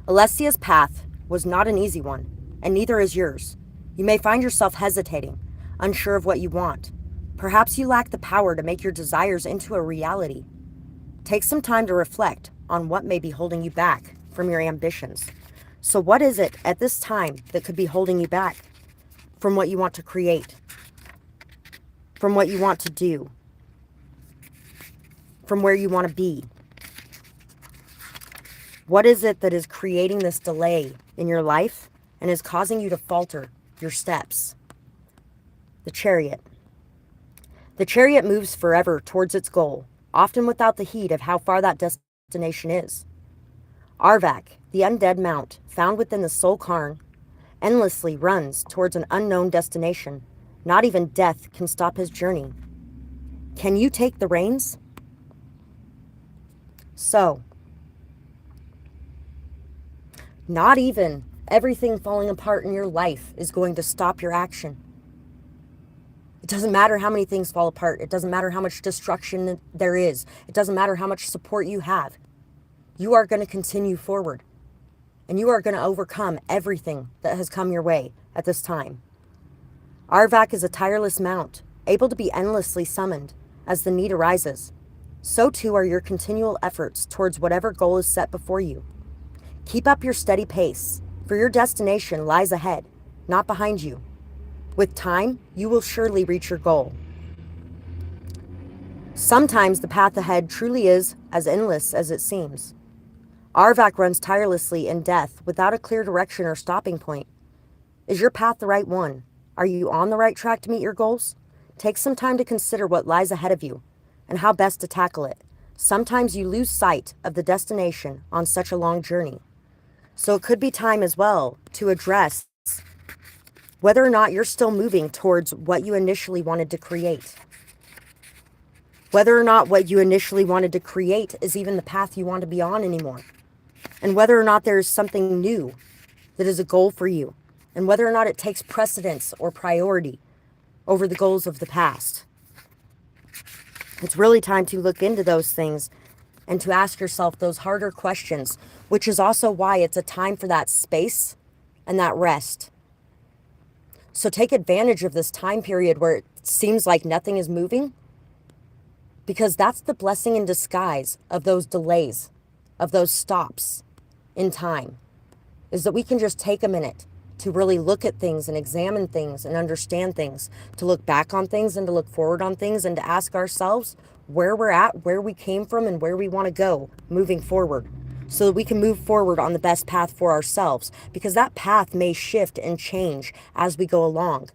Alessia's path was not an easy one, and neither is yours. You may find yourself hesitating, unsure of what you want. Perhaps you lack the power to make your desires into a reality. Take some time to reflect on what may be holding you back from your ambitions. So what is it at this time that could be holding you back from what you want to create, from what you want to do, from where you want to be? What is it that is creating this delay in your life and is causing you to falter your steps? The Chariot. The Chariot moves forever towards its goal, often without the heed of how far that destination is. Arvak, the undead mount found within the soul cairn, endlessly runs towards an unknown destination. Not even death can stop his journey. Can you take the reins? So, not even everything falling apart in your life is going to stop your action. It doesn't matter how many things fall apart. It doesn't matter how much destruction there is. It doesn't matter how much support you have. You are going to continue forward. And you are going to overcome everything that has come your way at this time. Arvak is a tireless mount, able to be endlessly summoned as the need arises. So too are your continual efforts towards whatever goal is set before you. Keep up your steady pace, for your destination lies ahead, not behind you. With time, you will surely reach your goal. Sometimes the path ahead truly is as endless as it seems. Arvak runs tirelessly in death without a clear direction or stopping point. Is your path the right one? Are you on the right track to meet your goals? Take some time to consider what lies ahead of you and how best to tackle it. Sometimes you lose sight of the destination on such a long journey. So it could be time as well to address whether or not you're still moving towards what you initially wanted to create. Whether or not what you initially wanted to create is even the path you want to be on anymore. And whether or not there's something new that is a goal for you. And whether or not it takes precedence or priority over the goals of the past. It's really time to look into those things and to ask yourself those harder questions, which is also why it's a time for that space and that rest. So take advantage of this time period where it seems like nothing is moving, because that's the blessing in disguise of those delays, of those stops in time, is that we can just take a minute to really look at things and examine things and understand things, to look back on things and to look forward on things and to ask ourselves where we're at, where we came from, and where we want to go moving forward, so that we can move forward on the best path for ourselves, because that path may shift and change as we go along.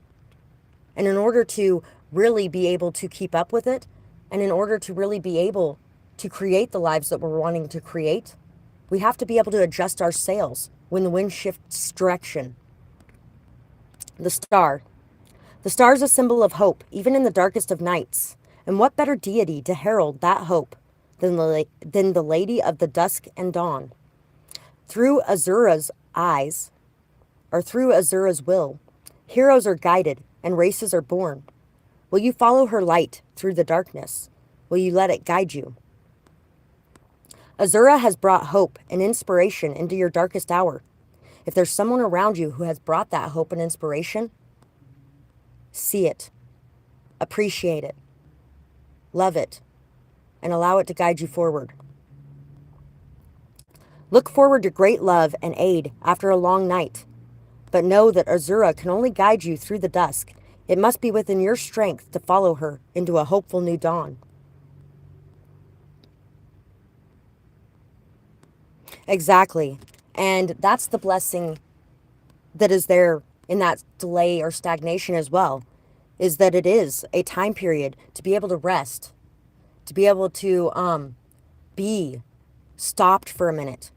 And in order to really be able to keep up with it, and in order to really be able to create the lives that we're wanting to create, we have to be able to adjust our sails when the wind shifts direction. The star. The star is a symbol of hope, even in the darkest of nights. And what better deity to herald that hope than the Lady of the Dusk and Dawn? Through Azura's eyes, or through Azura's will, heroes are guided and races are born. Will you follow her light through the darkness? Will you let it guide you? Azura has brought hope and inspiration into your darkest hour. If there's someone around you who has brought that hope and inspiration, see it, appreciate it, love it, and allow it to guide you forward. Look forward to great love and aid after a long night, but know that Azura can only guide you through the dusk. It must be within your strength to follow her into a hopeful new dawn. Exactly. And that's the blessing that is there in that delay or stagnation as well, is that it is a time period to be able to rest, to be able to be stopped for a minute,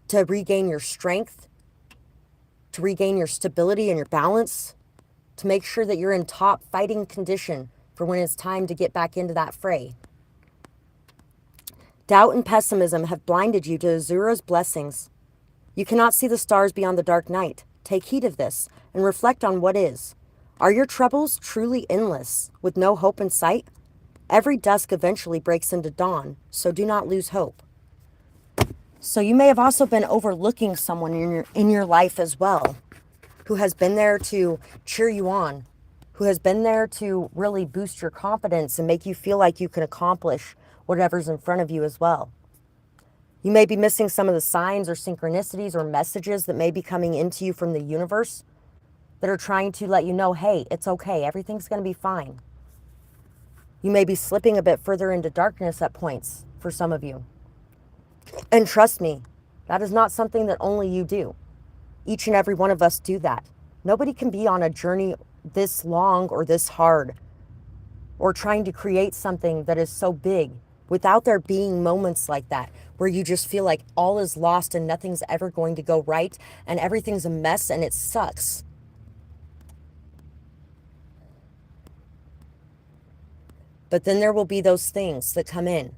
to regain your strength, to regain your stability and your balance, to make sure that you're in top fighting condition for when it's time to get back into that fray. Doubt and pessimism have blinded you to Azura's blessings. You cannot see the stars beyond the dark night. Take heed of this and reflect on what is. Are your troubles truly endless, with no hope in sight? Every dusk eventually breaks into dawn, so do not lose hope. So you may have also been overlooking someone in your life as well, who has been there to cheer you on, who has been there to really boost your confidence and make you feel like you can accomplish whatever's in front of you as well. You may be missing some of the signs or synchronicities or messages that may be coming into you from the universe that are trying to let you know, hey, it's okay, everything's going to be fine. You may be slipping a bit further into darkness at points for some of you. And trust me, that is not something that only you do. Each and every one of us do that. Nobody can be on a journey this long or this hard or trying to create something that is so big without there being moments like that where you just feel like all is lost and nothing's ever going to go right and everything's a mess and it sucks. But then there will be those things that come in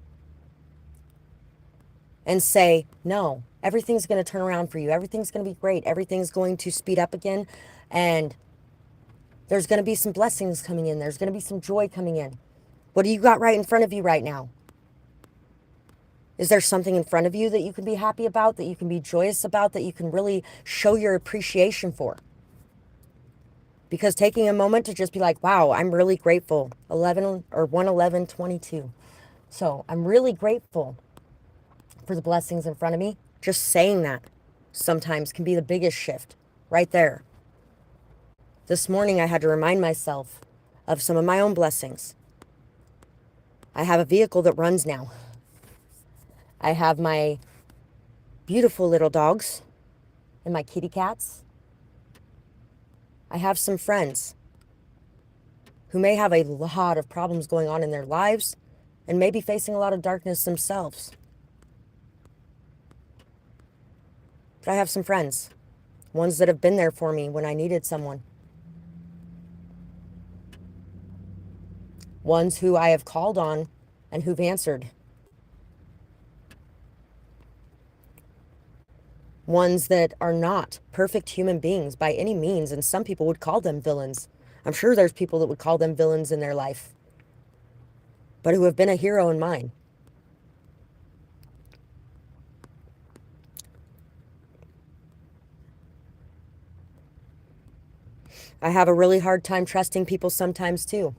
and say, no, everything's going to turn around for you. Everything's going to be great. Everything's going to speed up again. And there's going to be some blessings coming in. There's going to be some joy coming in. What do you got right in front of you right now? Is there something in front of you that you can be happy about, that you can be joyous about, that you can really show your appreciation for? Because taking a moment to just be like, wow, I'm really grateful. 111:22. So I'm really grateful for the blessings in front of me. Just saying that sometimes can be the biggest shift right there. This morning I had to remind myself of some of my own blessings. I have a vehicle that runs now. I have my beautiful little dogs and my kitty cats. I have some friends who may have a lot of problems going on in their lives and may be facing a lot of darkness themselves. But I have some friends, ones that have been there for me when I needed someone. Ones who I have called on and who've answered. Ones that are not perfect human beings by any means, and some people would call them villains. I'm sure there's people that would call them villains in their life, but who have been a hero in mine. I have a really hard time trusting people sometimes too.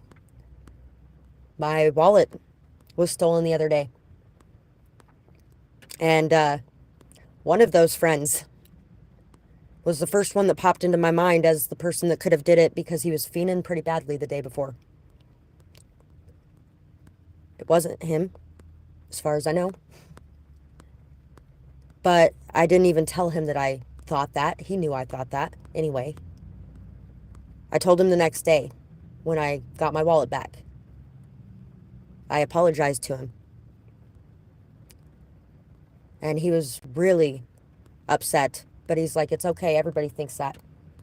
My wallet was stolen the other day. And one of those friends was the first one that popped into my mind as the person that could have did it because he was fiending pretty badly the day before. It wasn't him, as far as I know. But I didn't even tell him that I thought that. He knew I thought that. Anyway, I told him the next day when I got my wallet back. I apologized to him. And he was really upset. But he's like, it's okay. Everybody thinks that.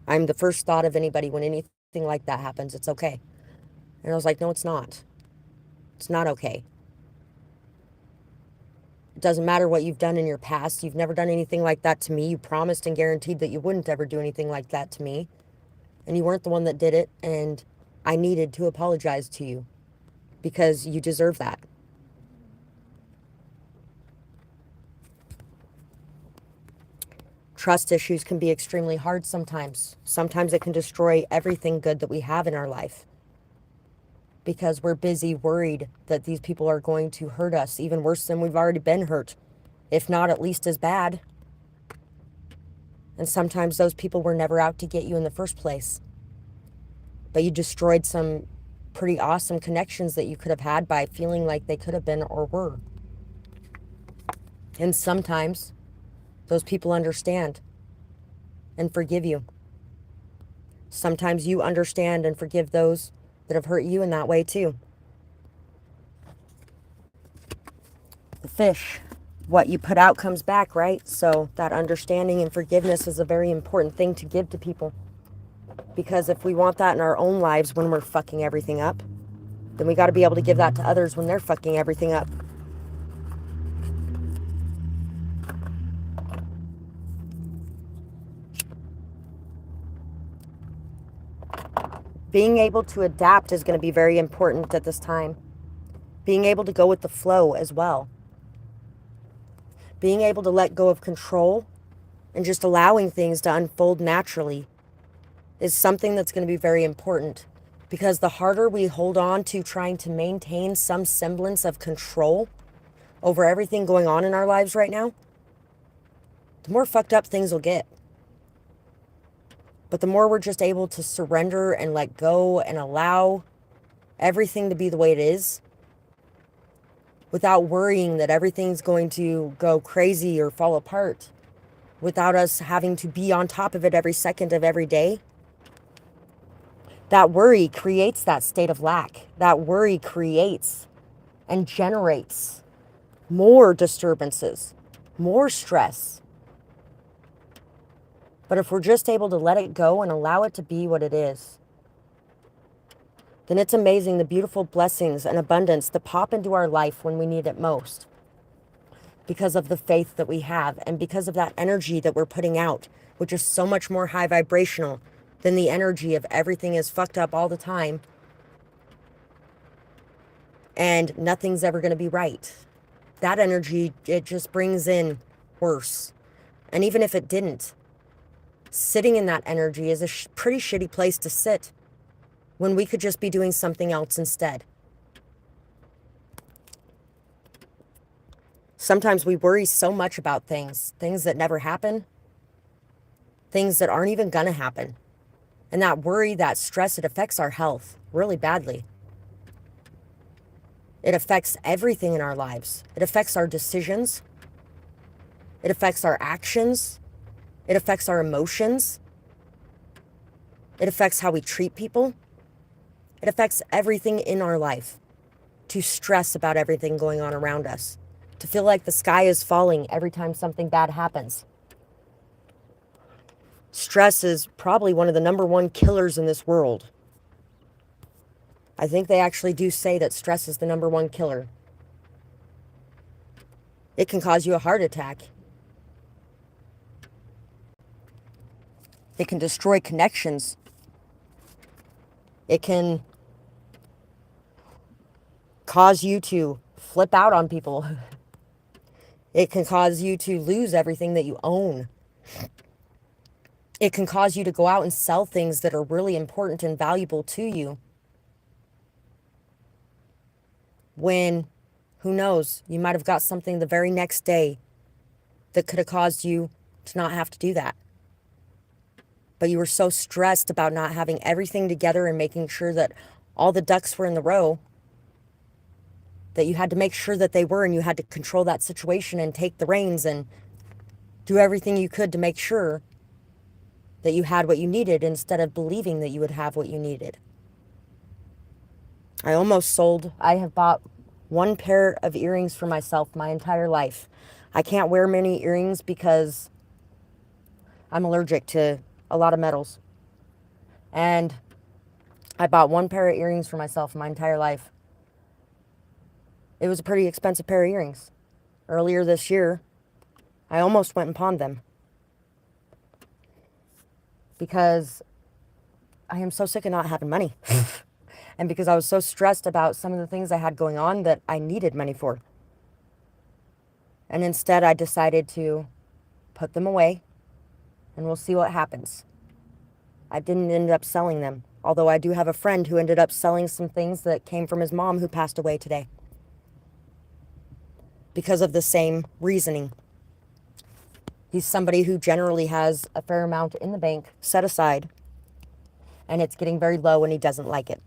I'm the first thought of anybody when anything like that happens. It's okay. And I was like, no, it's not. It's not okay. It doesn't matter what you've done in your past. You've never done anything like that to me. You promised and guaranteed that you wouldn't ever do anything like that to me. And you weren't the one that did it. And I needed to apologize to you because you deserve that. Trust issues can be extremely hard sometimes. Sometimes it can destroy everything good that we have in our life because we're busy worried that these people are going to hurt us even worse than we've already been hurt, if not at least as bad. And sometimes those people were never out to get you in the first place. But you destroyed some pretty awesome connections that you could have had by feeling like they could have been or were. And sometimes those people understand and forgive you. Sometimes you understand and forgive those that have hurt you in that way too. The fish, what you put out comes back, right? So that understanding and forgiveness is a very important thing to give to people. Because if we want that in our own lives when we're fucking everything up, then we got to be able to give that to others when they're fucking everything up. Being able to adapt is going to be very important at this time. Being able to go with the flow as well. Being able to let go of control and just allowing things to unfold naturally is something that's going to be very important, because the harder we hold on to trying to maintain some semblance of control over everything going on in our lives right now, the more fucked up things will get. But the more we're just able to surrender and let go and allow everything to be the way it is, without worrying that everything's going to go crazy or fall apart, without us having to be on top of it every second of every day, that worry creates that state of lack. That worry creates and generates more disturbances, more stress. But if we're just able to let it go and allow it to be what it is, then it's amazing the beautiful blessings and abundance that pop into our life when we need it most, because of the faith that we have and because of that energy that we're putting out, which is so much more high vibrational than the energy of everything is fucked up all the time and nothing's ever going to be right. That energy, it just brings in worse. And even if it didn't, sitting in that energy is a pretty shitty place to sit when we could just be doing something else instead. Sometimes we worry so much about things that never happen, things that aren't even gonna happen. And that worry, that stress, it affects our health really badly. It affects everything in our lives. It affects our decisions. It affects our actions. It affects our emotions. It affects how we treat people. It affects everything in our life to stress about everything going on around us, to feel like the sky is falling every time something bad happens. Stress is probably one of the number one killers in this world. I think they actually do say that stress is the number one killer. It can cause you a heart attack. It can destroy connections. It can cause you to flip out on people. It can cause you to lose everything that you own. It can cause you to go out and sell things that are really important and valuable to you, when, who knows, you might have got something the very next day that could have caused you to not have to do that. But you were so stressed about not having everything together and making sure that all the ducks were in the row, that you had to make sure that they were, and you had to control that situation and take the reins and do everything you could to make sure that you had what you needed, instead of believing that you would have what you needed. I have bought one pair of earrings for myself my entire life. I can't wear many earrings because I'm allergic to a lot of metals. And I bought one pair of earrings for myself my entire life. It was a pretty expensive pair of earrings. Earlier this year, I almost went and pawned them, because I am so sick of not having money. And because I was so stressed about some of the things I had going on that I needed money for. And instead I decided to put them away and we'll see what happens. I didn't end up selling them, although I do have a friend who ended up selling some things that came from his mom who passed away today, because of the same reasoning. He's somebody who generally has a fair amount in the bank set aside, and it's getting very low and he doesn't like it.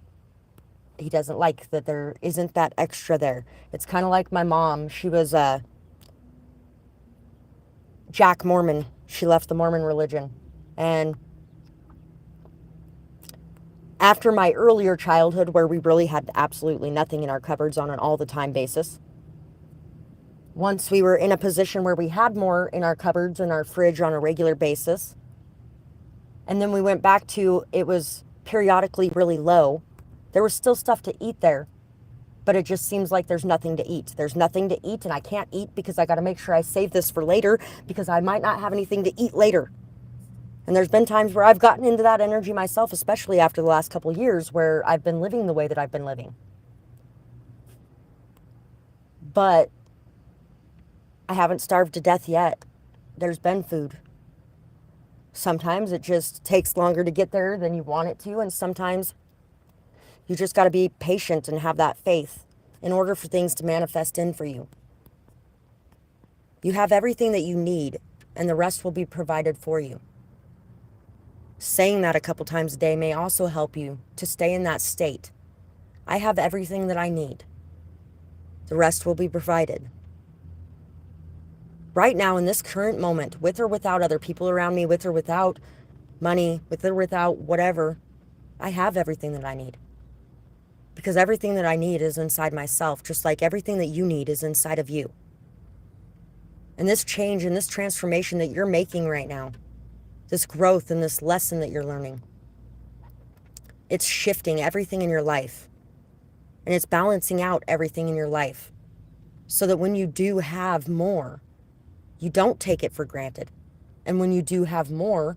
He doesn't like that there isn't that extra there. It's kind of like my mom. She was Jack Mormon. She left the Mormon religion. And after my earlier childhood, where we really had absolutely nothing in our cupboards on an all-the-time basis, once we were in a position where we had more in our cupboards and our fridge on a regular basis, and then we went back to, it was periodically really low, there was still stuff to eat there, but it just seems like there's nothing to eat. There's nothing to eat, and I can't eat because I got to make sure I save this for later, because I might not have anything to eat later. And there's been times where I've gotten into that energy myself, especially after the last couple of years where I've been living the way that I've been living. But I haven't starved to death yet. There's been food. Sometimes it just takes longer to get there than you want it to, and sometimes you just got to be patient and have that faith in order for things to manifest in for you. You have everything that you need, and the rest will be provided for you. Saying that a couple times a day may also help you to stay in that state. I have everything that I need. The rest will be provided. Right now, in this current moment, with or without other people around me, with or without money, with or without whatever, I have everything that I need. Because everything that I need is inside myself, just like everything that you need is inside of you. And this change and this transformation that you're making right now, this growth and this lesson that you're learning, it's shifting everything in your life. And it's balancing out everything in your life so that when you do have more, you don't take it for granted. And when you do have more,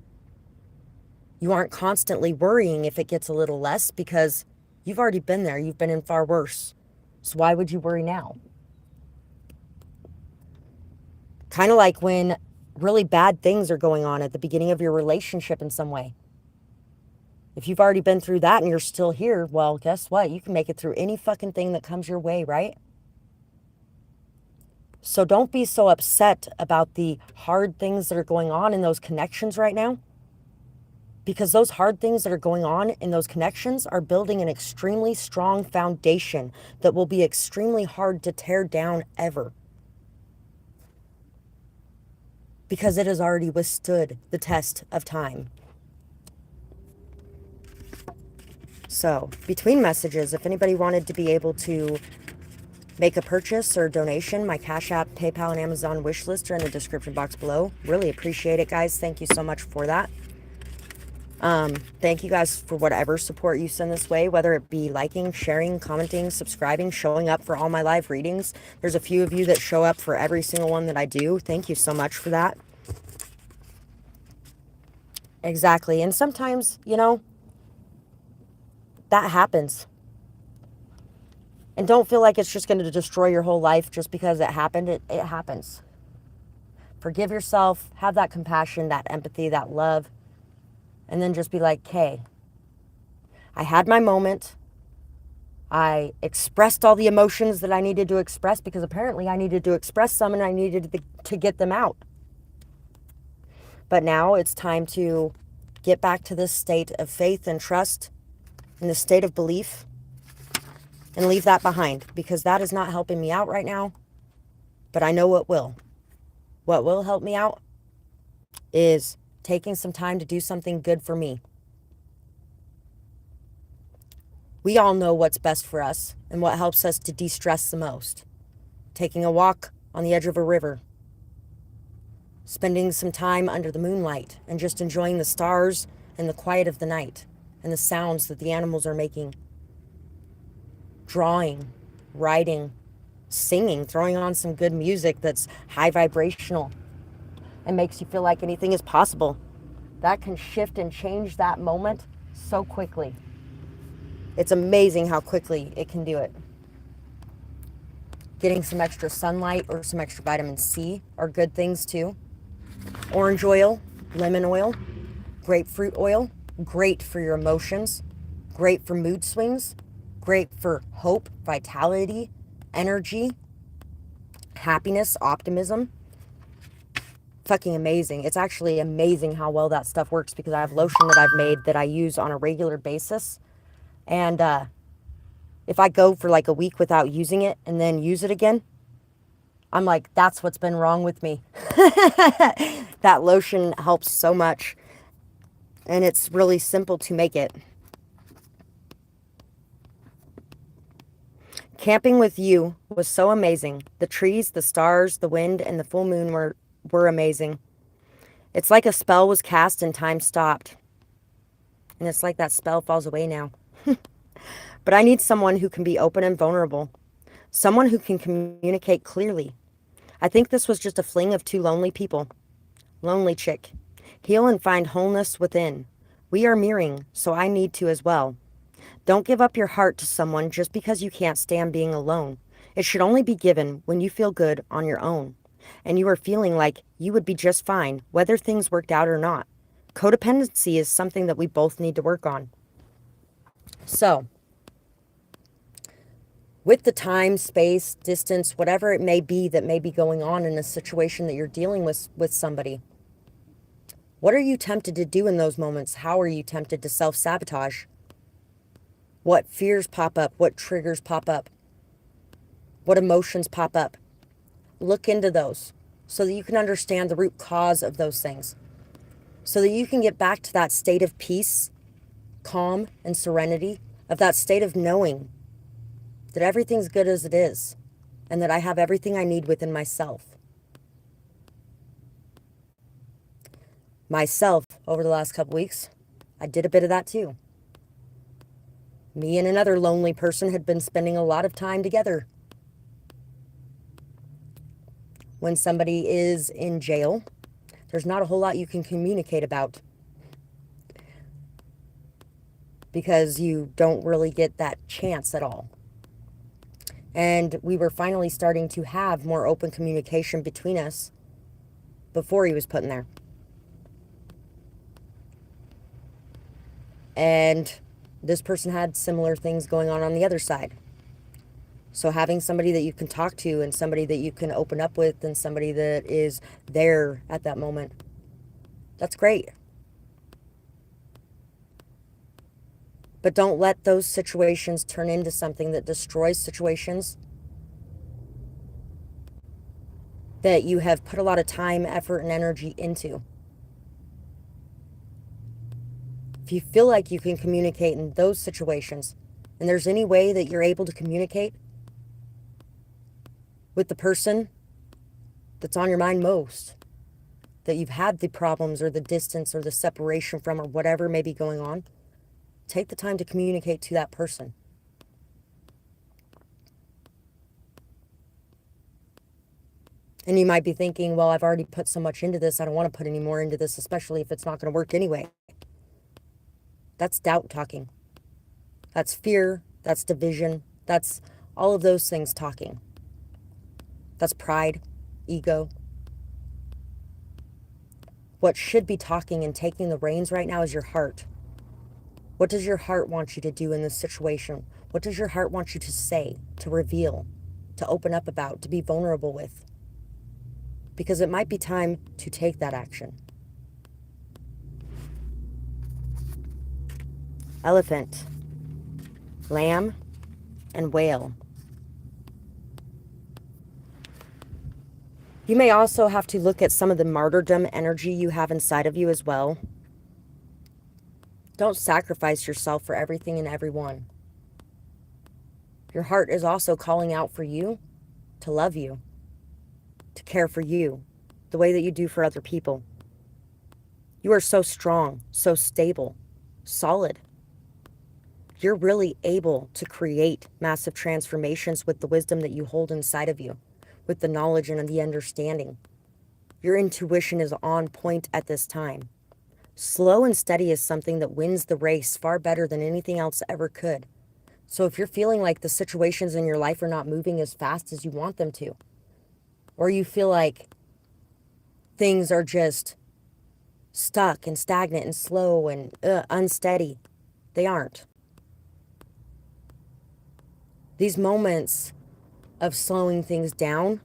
you aren't constantly worrying if it gets a little less because you've already been there. You've been in far worse. So why would you worry now? Kind of like when really bad things are going on at the beginning of your relationship in some way. If you've already been through that and you're still here, well, guess what? You can make it through any fucking thing that comes your way, right? So don't be so upset about the hard things that are going on in those connections right now. Because those hard things that are going on in those connections are building an extremely strong foundation that will be extremely hard to tear down ever. Because it has already withstood the test of time. So, between messages, if anybody wanted to be able to make a purchase or donation, my Cash App, PayPal, and Amazon wish list are in the description box below. Really appreciate it, guys. Thank you so much for that. Thank you guys for whatever support you send this way, whether it be liking, sharing, commenting, subscribing, showing up for all my live readings. There's a few of you that show up for every single one that I do. Thank you so much for that. Exactly. And sometimes, you know, that happens. And don't feel like it's just going to destroy your whole life just because it happened. It happens. Forgive yourself. Have that compassion, that empathy, that love. And then just be like, hey, I had my moment. I expressed all the emotions that I needed to express because apparently I needed to express some and I needed to get them out. But now it's time to get back to this state of faith and trust and the state of belief and leave that behind because that is not helping me out right now. But I know what will. What will help me out is taking some time to do something good for me. We all know what's best for us and what helps us to de-stress the most. Taking a walk on the edge of a river. Spending some time under the moonlight and just enjoying the stars and the quiet of the night and the sounds that the animals are making. Drawing, writing, singing, throwing on some good music that's high vibrational and makes you feel like anything is possible. That can shift and change that moment so quickly. It's amazing how quickly it can do it. Getting some extra sunlight or some extra vitamin C are good things too. Orange oil, lemon oil, grapefruit oil, great for your emotions, great for mood swings, great for hope, vitality, energy, happiness, optimism. Fucking amazing. It's actually amazing how well that stuff works because I have lotion that I've made that I use on a regular basis. And if I go for like a week without using it and then use it again, I'm like, that's what's been wrong with me. That lotion helps so much. And it's really simple to make it. Camping with you was so amazing. The trees, the stars, the wind, and the full moon were amazing. It's like a spell was cast and time stopped. And it's like that spell falls away now. But I need someone who can be open and vulnerable. Someone who can communicate clearly. I think this was just a fling of two lonely people. Lonely chick. Heal and find wholeness within. We are mirroring, so I need to as well. Don't give up your heart to someone just because you can't stand being alone. It should only be given when you feel good on your own and you are feeling like you would be just fine whether things worked out or not. Codependency is something that we both need to work on. So, with the time, space, distance, whatever it may be that may be going on in a situation that you're dealing with somebody, what are you tempted to do in those moments? How are you tempted to self-sabotage? What fears pop up? What triggers pop up? What emotions pop up? Look into those so that you can understand the root cause of those things, so that you can get back to that state of peace, calm, and serenity, of that state of knowing that everything's good as it is and that I have everything I need within myself. Myself, over the last couple weeks, I did a bit of that too. Me and another lonely person had been spending a lot of time together. When somebody is in jail, there's not a whole lot you can communicate about because you don't really get that chance at all. And we were finally starting to have more open communication between us before he was put in there. And this person had similar things going on the other side. So having somebody that you can talk to and somebody that you can open up with and somebody that is there at that moment, that's great. But don't let those situations turn into something that destroys situations that you have put a lot of time, effort, and energy into. If you feel like you can communicate in those situations, and there's any way that you're able to communicate with the person that's on your mind most, that you've had the problems or the distance or the separation from or whatever may be going on, take the time to communicate to that person. And you might be thinking, well, I've already put so much into this, I don't want to put any more into this, especially if it's not going to work anyway. That's doubt talking. That's fear. That's division. That's all of those things talking. That's pride, ego. What should be talking and taking the reins right now is your heart. What does your heart want you to do in this situation? What does your heart want you to say, to reveal, to open up about, to be vulnerable with? Because it might be time to take that action. Elephant, lamb, and whale. You may also have to look at some of the martyrdom energy you have inside of you as well. Don't sacrifice yourself for everything and everyone. Your heart is also calling out for you to love you, to care for you the way that you do for other people. You are so strong, so stable, solid. You're really able to create massive transformations with the wisdom that you hold inside of you, with the knowledge and the understanding. Your intuition is on point at this time. Slow and steady is something that wins the race far better than anything else ever could. So if you're feeling like the situations in your life are not moving as fast as you want them to, or you feel like things are just stuck and stagnant and slow and unsteady, they aren't. These moments of slowing things down,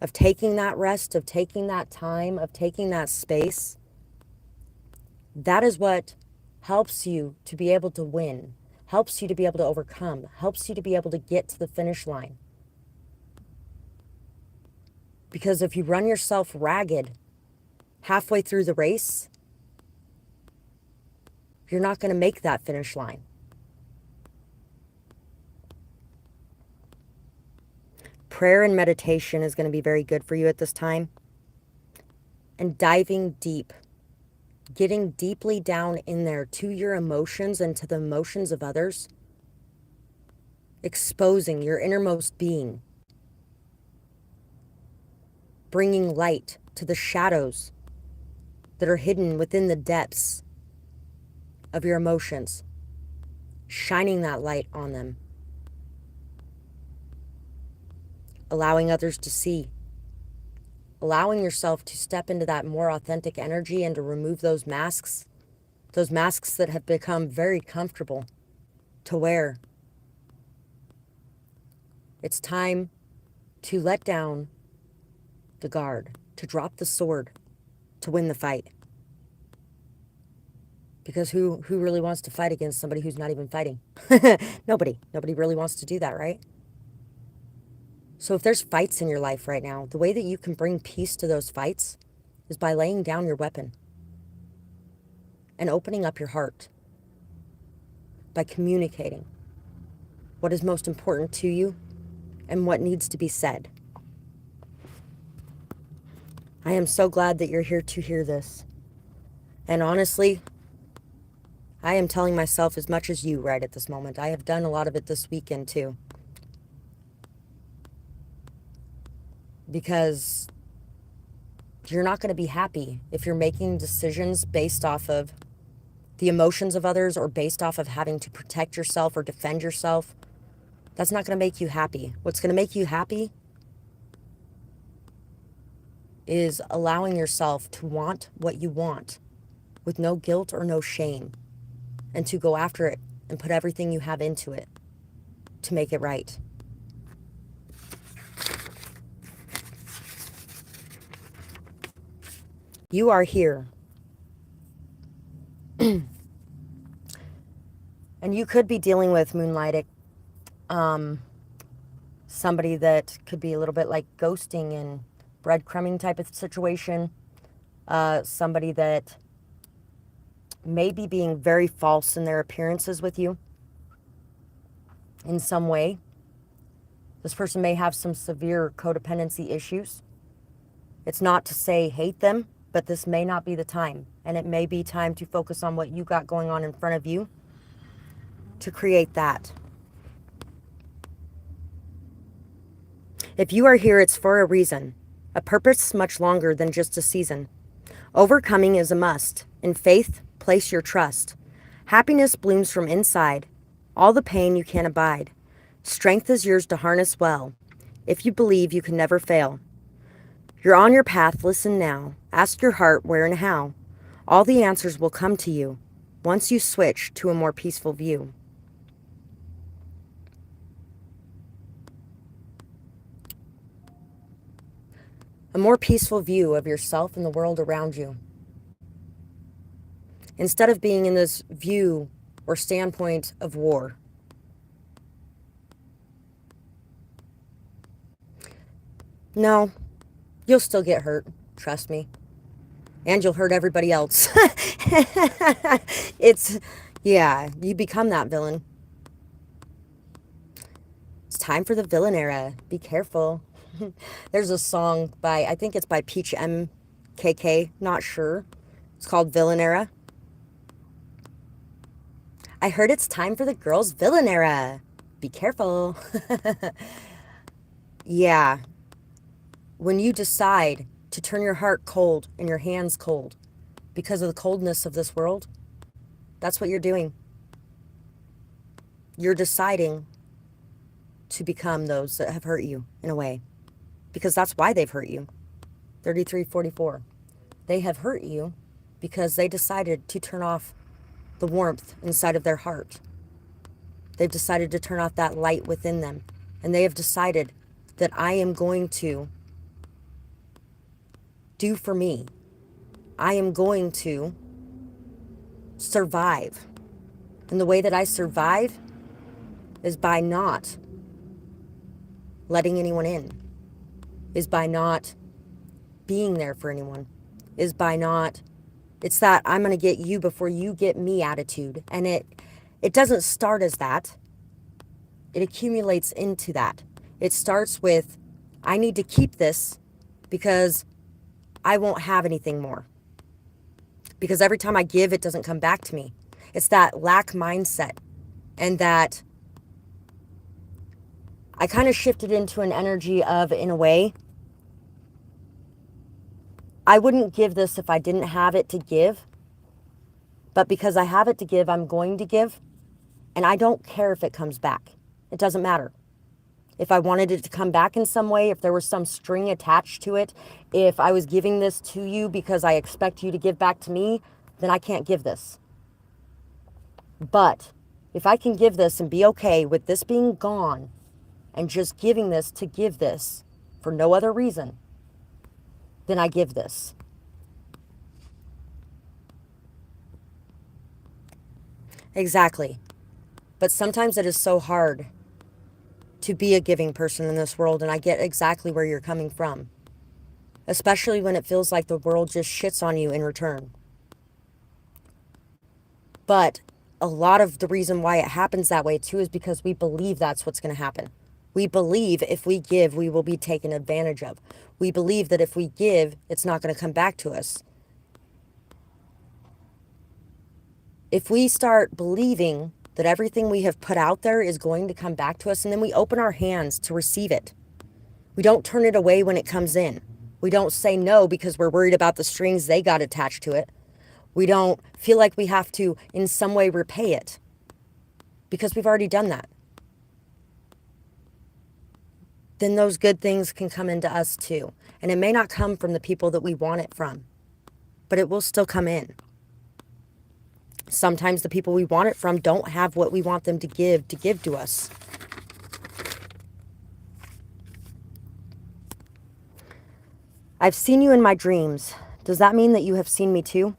of taking that rest, of taking that time, of taking that space, that is what helps you to be able to win, helps you to be able to overcome, helps you to be able to get to the finish line. Because if you run yourself ragged halfway through the race, you're not going to make that finish line. Prayer and meditation is going to be very good for you at this time. And diving deep, getting deeply down in there to your emotions and to the emotions of others, exposing your innermost being, bringing light to the shadows that are hidden within the depths of your emotions, shining that light on them, allowing others to see, allowing yourself to step into that more authentic energy and to remove those masks that have become very comfortable to wear. It's time to let down the guard, to drop the sword, to win the fight. Because who really wants to fight against somebody who's not even fighting? Nobody really wants to do that, right? So if there's fights in your life right now, the way that you can bring peace to those fights is by laying down your weapon and opening up your heart, by communicating what is most important to you and what needs to be said. I am so glad that you're here to hear this. And honestly, I am telling myself as much as you right at this moment. I have done a lot of it this weekend too. Because you're not going to be happy if you're making decisions based off of the emotions of others or based off of having to protect yourself or defend yourself. That's not going to make you happy. What's going to make you happy is allowing yourself to want what you want with no guilt or no shame, and to go after it and put everything you have into it to make it right. You are here. And you could be dealing with moonlighting. Somebody that could be a little bit like ghosting and breadcrumbing type of situation. Somebody that may be being very false in their appearances with you in some way. This person may have some severe codependency issues. It's not to say hate them, but this may not be the time. And it may be time to focus on what you got going on in front of you to create that. If you are here, it's for a reason, a purpose much longer than just a season. Overcoming is a must. In faith, place your trust. Happiness blooms from inside. All the pain you can't abide. Strength is yours to harness well. If you believe, you can never fail. You're on your path, listen now. Ask your heart where and how. All the answers will come to you once you switch to a more peaceful view. A more peaceful view of yourself and the world around you. Instead of being in this view or standpoint of war. No, you'll still get hurt, trust me. And you'll hurt everybody else. You become that villain. It's time for the villain era. Be careful. There's a song by, I think it's by Peach MKK, not sure. It's called Villain Era. I heard it's time for the girls' villain era. Be careful. Yeah. When you decide to turn your heart cold and your hands cold because of the coldness of this world, that's what you're doing. You're deciding to become those that have hurt you in a way, because that's why they've hurt you. 3344. They have hurt you because they decided to turn off the warmth inside of their heart. They've decided to turn off that light within them. And they have decided that I am going to do for me. I am going to survive. And the way that I survive is by not letting anyone in, is by not being there for anyone, is by not, it's that I'm going to get you before you get me attitude. And it doesn't start as that. It accumulates into that. It starts with, I need to keep this because I won't have anything more. Because every time I give, it doesn't come back to me. It's that lack mindset. And that I kind of shifted into an energy of, in a way, I wouldn't give this if I didn't have it to give. But because I have it to give, I'm going to give. And I don't care if it comes back. It doesn't matter. if I wanted it to come back in some way, if there was some string attached to it, if I was giving this to you because I expect you to give back to me, then I can't give this. But if I can give this and be okay with this being gone and just giving this to give this for no other reason, then I give this. Exactly. But sometimes it is so hard to be a giving person in this world, and I get exactly where you're coming from. Especially when it feels like the world just shits on you in return. But a lot of the reason why it happens that way too is because we believe that's what's going to happen. We believe if we give, we will be taken advantage of. We believe that if we give, it's not going to come back to us. If we start believing that everything we have put out there is going to come back to us, and then we open our hands to receive it. We don't turn it away when it comes in. We don't say no because we're worried about the strings they got attached to it. We don't feel like we have to in some way repay it because we've already done that. Then those good things can come into us too. And it may not come from the people that we want it from, but it will still come in. Sometimes the people we want it from don't have what we want them to give to us. I've seen you in my dreams. Does that mean that you have seen me too?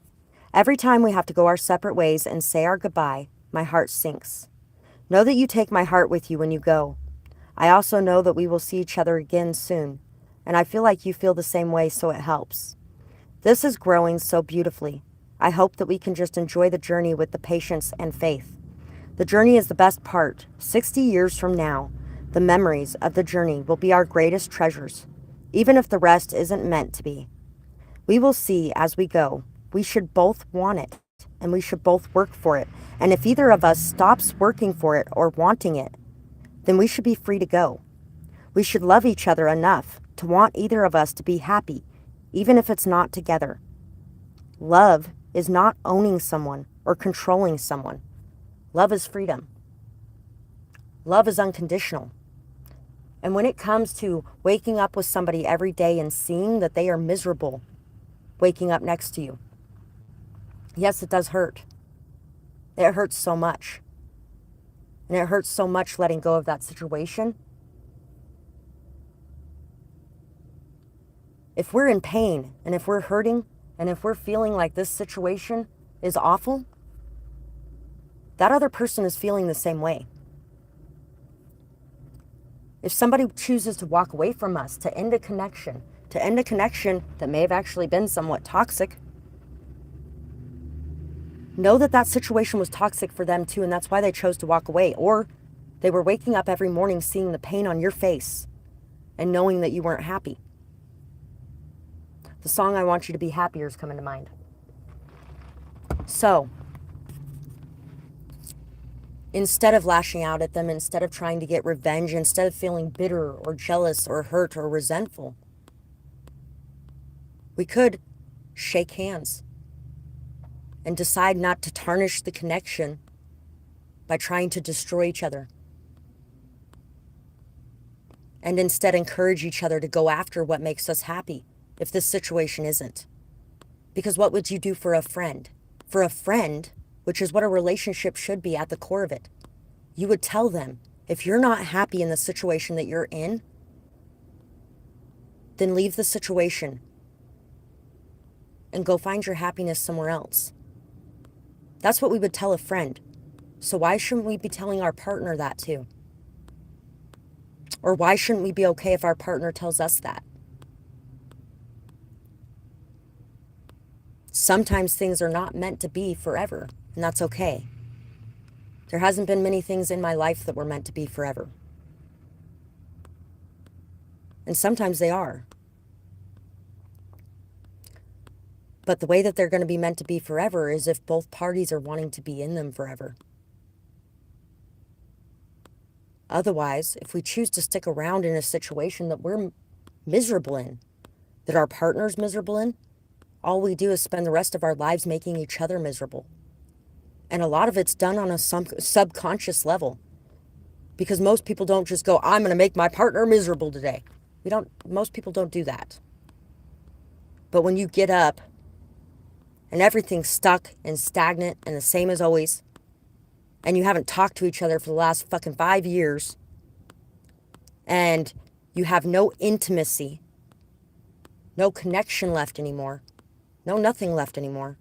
Every time we have to go our separate ways and say our goodbye, my heart sinks. Know that you take my heart with you when you go. I also know that we will see each other again soon, and I feel like you feel the same way, so it helps. This is growing so beautifully. I hope that we can just enjoy the journey with the patience and faith. The journey is the best part. 60 years from now, the memories of the journey will be our greatest treasures, even if the rest isn't meant to be. We will see as we go. We should both want it, and we should both work for it. And if either of us stops working for it or wanting it, then we should be free to go. We should love each other enough to want either of us to be happy, even if it's not together. Love is not owning someone or controlling someone. Love is freedom. Love is unconditional. And when it comes to waking up with somebody every day and seeing that they are miserable waking up next to you, yes, it does hurt. It hurts so much. And it hurts so much letting go of that situation. If we're in pain and if we're hurting and if we're feeling like this situation is awful, that other person is feeling the same way. If somebody chooses to walk away from us, to end a connection that may have actually been somewhat toxic, know that that situation was toxic for them too, and that's why they chose to walk away. Or they were waking up every morning seeing the pain on your face and knowing that you weren't happy. The song "I Want You to Be Happier" is coming to mind. So, instead of lashing out at them, instead of trying to get revenge, instead of feeling bitter or jealous or hurt or resentful, we could shake hands and decide not to tarnish the connection by trying to destroy each other. And instead encourage each other to go after what makes us happy if this situation isn't. Because what would you do for a friend? For a friend, which is what a relationship should be at the core of it, you would tell them, if you're not happy in the situation that you're in, then leave the situation and go find your happiness somewhere else. That's what we would tell a friend. So why shouldn't we be telling our partner that too? Or why shouldn't we be okay if our partner tells us that? Sometimes things are not meant to be forever, and that's okay. There hasn't been many things in my life that were meant to be forever. And sometimes they are. But the way that they're going to be meant to be forever is if both parties are wanting to be in them forever. Otherwise, if we choose to stick around in a situation that we're miserable in, that our partner's miserable in, all we do is spend the rest of our lives making each other miserable. And a lot of it's done on a subconscious level. Because most people don't just go, I'm going to make my partner miserable today. Most people don't do that. But when you get up and everything's stuck and stagnant and the same as always, and you haven't talked to each other for the last fucking 5 years, and you have no intimacy, no connection left anymore, no nothing left anymore,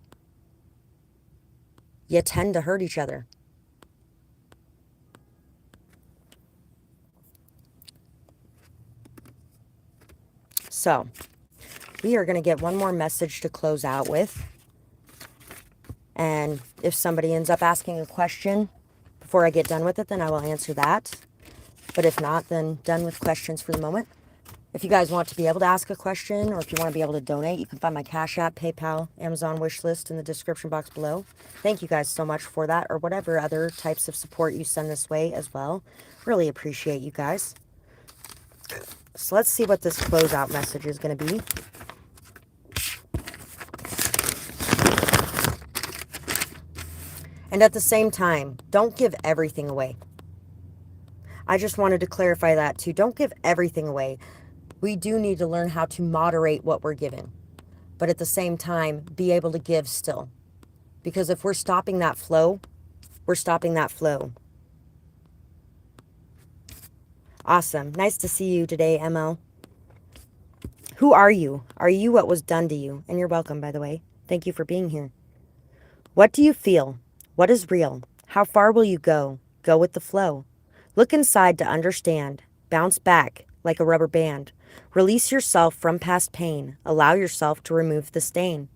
you tend to hurt each other. So, we are going to get one more message to close out with. And if somebody ends up asking a question before I get done with it, then I will answer that. But if not, then done with questions for the moment. If you guys want to be able to ask a question, or if you want to be able to donate, you can find my Cash App, PayPal, Amazon wish list in the description box below. Thank you guys so much for that, or whatever other types of support you send this way as well. Really appreciate you guys. So let's see what this closeout message is going to be. And at the same time, don't give everything away. I just wanted to clarify that too. Don't give everything away. We do need to learn how to moderate what we're giving. But at the same time, be able to give still. Because if we're stopping that flow, we're stopping that flow. Awesome. Nice to see you today, ML. Who are you? Are you what was done to you? And you're welcome, by the way. Thank you for being here. What do you feel? What is real? How far will you go? Go with the flow. Look inside to understand. Bounce back like a rubber band. Release yourself from past pain. Allow yourself to remove the stain.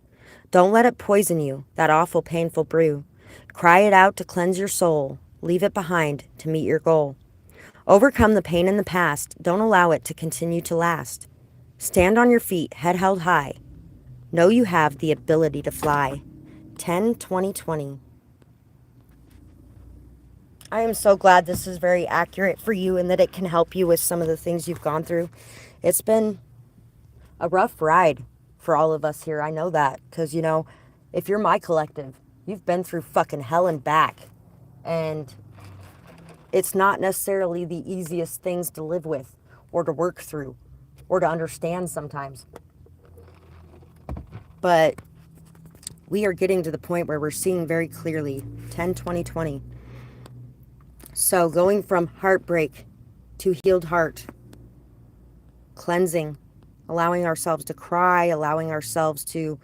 Don't let it poison you, that awful painful brew. Cry it out to cleanse your soul. Leave it behind to meet your goal. Overcome the pain in the past. Don't allow it to continue to last. Stand on your feet, head held high. Know you have the ability to fly. 10-20-20. I am so glad this is very accurate for you and that it can help you with some of the things you've gone through. It's been a rough ride for all of us here. I know that because, you know, if you're my collective, you've been through fucking hell and back. And it's not necessarily the easiest things to live with or to work through or to understand sometimes. But we are getting to the point where we're seeing very clearly 10-20-20. So going from heartbreak to healed heart, cleansing, allowing ourselves to cry, allowing ourselves to,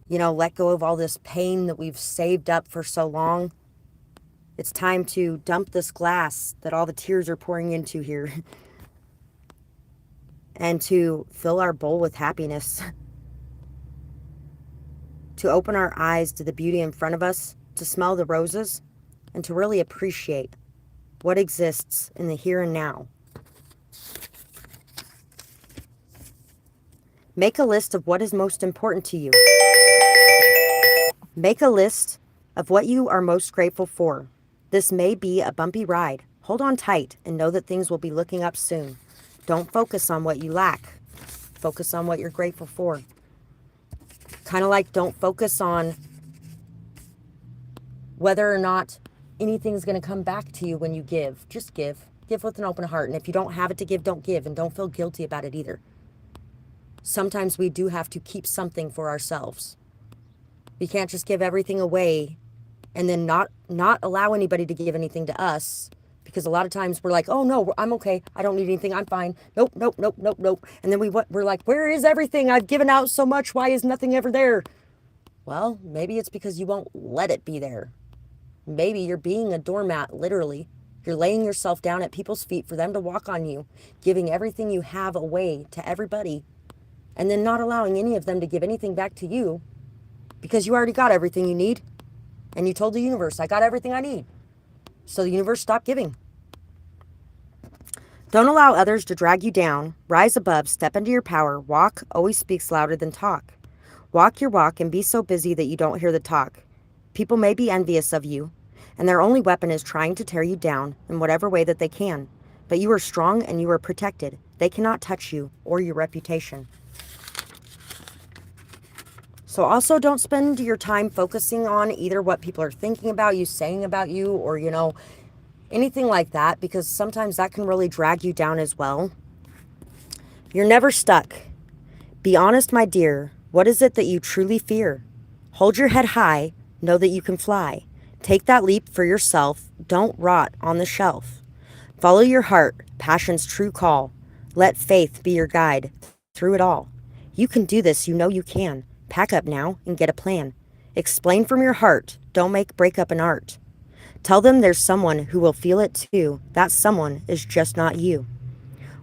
you know, let go of all this pain that we've saved up for so long. It's time to dump this glass that all the tears are pouring into here and to fill our bowl with happiness. To open our eyes to the beauty in front of us, to smell the roses, and to really appreciate what exists in the here and now. Make a list of what is most important to you. Make a list of what you are most grateful for. This may be a bumpy ride. Hold on tight and know that things will be looking up soon. Don't focus on what you lack. Focus on what you're grateful for. Kind of like don't focus on whether or not anything's going to come back to you when you give. Just give. Give with an open heart. And if you don't have it to give, don't give. And don't feel guilty about it either. Sometimes we do have to keep something for ourselves. We can't just give everything away and then not allow anybody to give anything to us. Because a lot of times we're like, oh no, I'm okay. I don't need anything. I'm fine. Nope, nope, nope, nope, nope. And then we're like, where is everything? I've given out so much. Why is nothing ever there? Well, maybe it's because you won't let it be there. Maybe you're being a doormat, literally. You're laying yourself down at people's feet for them to walk on you, giving everything you have away to everybody, and then not allowing any of them to give anything back to you because you already got everything you need. And you told the universe, I got everything I need. So the universe stopped giving. Don't allow others to drag you down. Rise above, step into your power. Walk always speaks louder than talk. Walk your walk and be so busy that you don't hear the talk. People may be envious of you, and their only weapon is trying to tear you down in whatever way that they can. But you are strong and you are protected. They cannot touch you or your reputation. So also don't spend your time focusing on either what people are thinking about you, saying about you, or, you know, anything like that, because sometimes that can really drag you down as well. You're never stuck. Be honest, my dear. What is it that you truly fear? Hold your head high. Know that you can fly. Take that leap for yourself. Don't rot on the shelf. Follow your heart, passion's true call. Let faith be your guide through it all. You can do this, you know you can. Pack up now and get a plan. Explain from your heart. Don't break up an art. Tell them there's someone who will feel it too. That someone is just not you.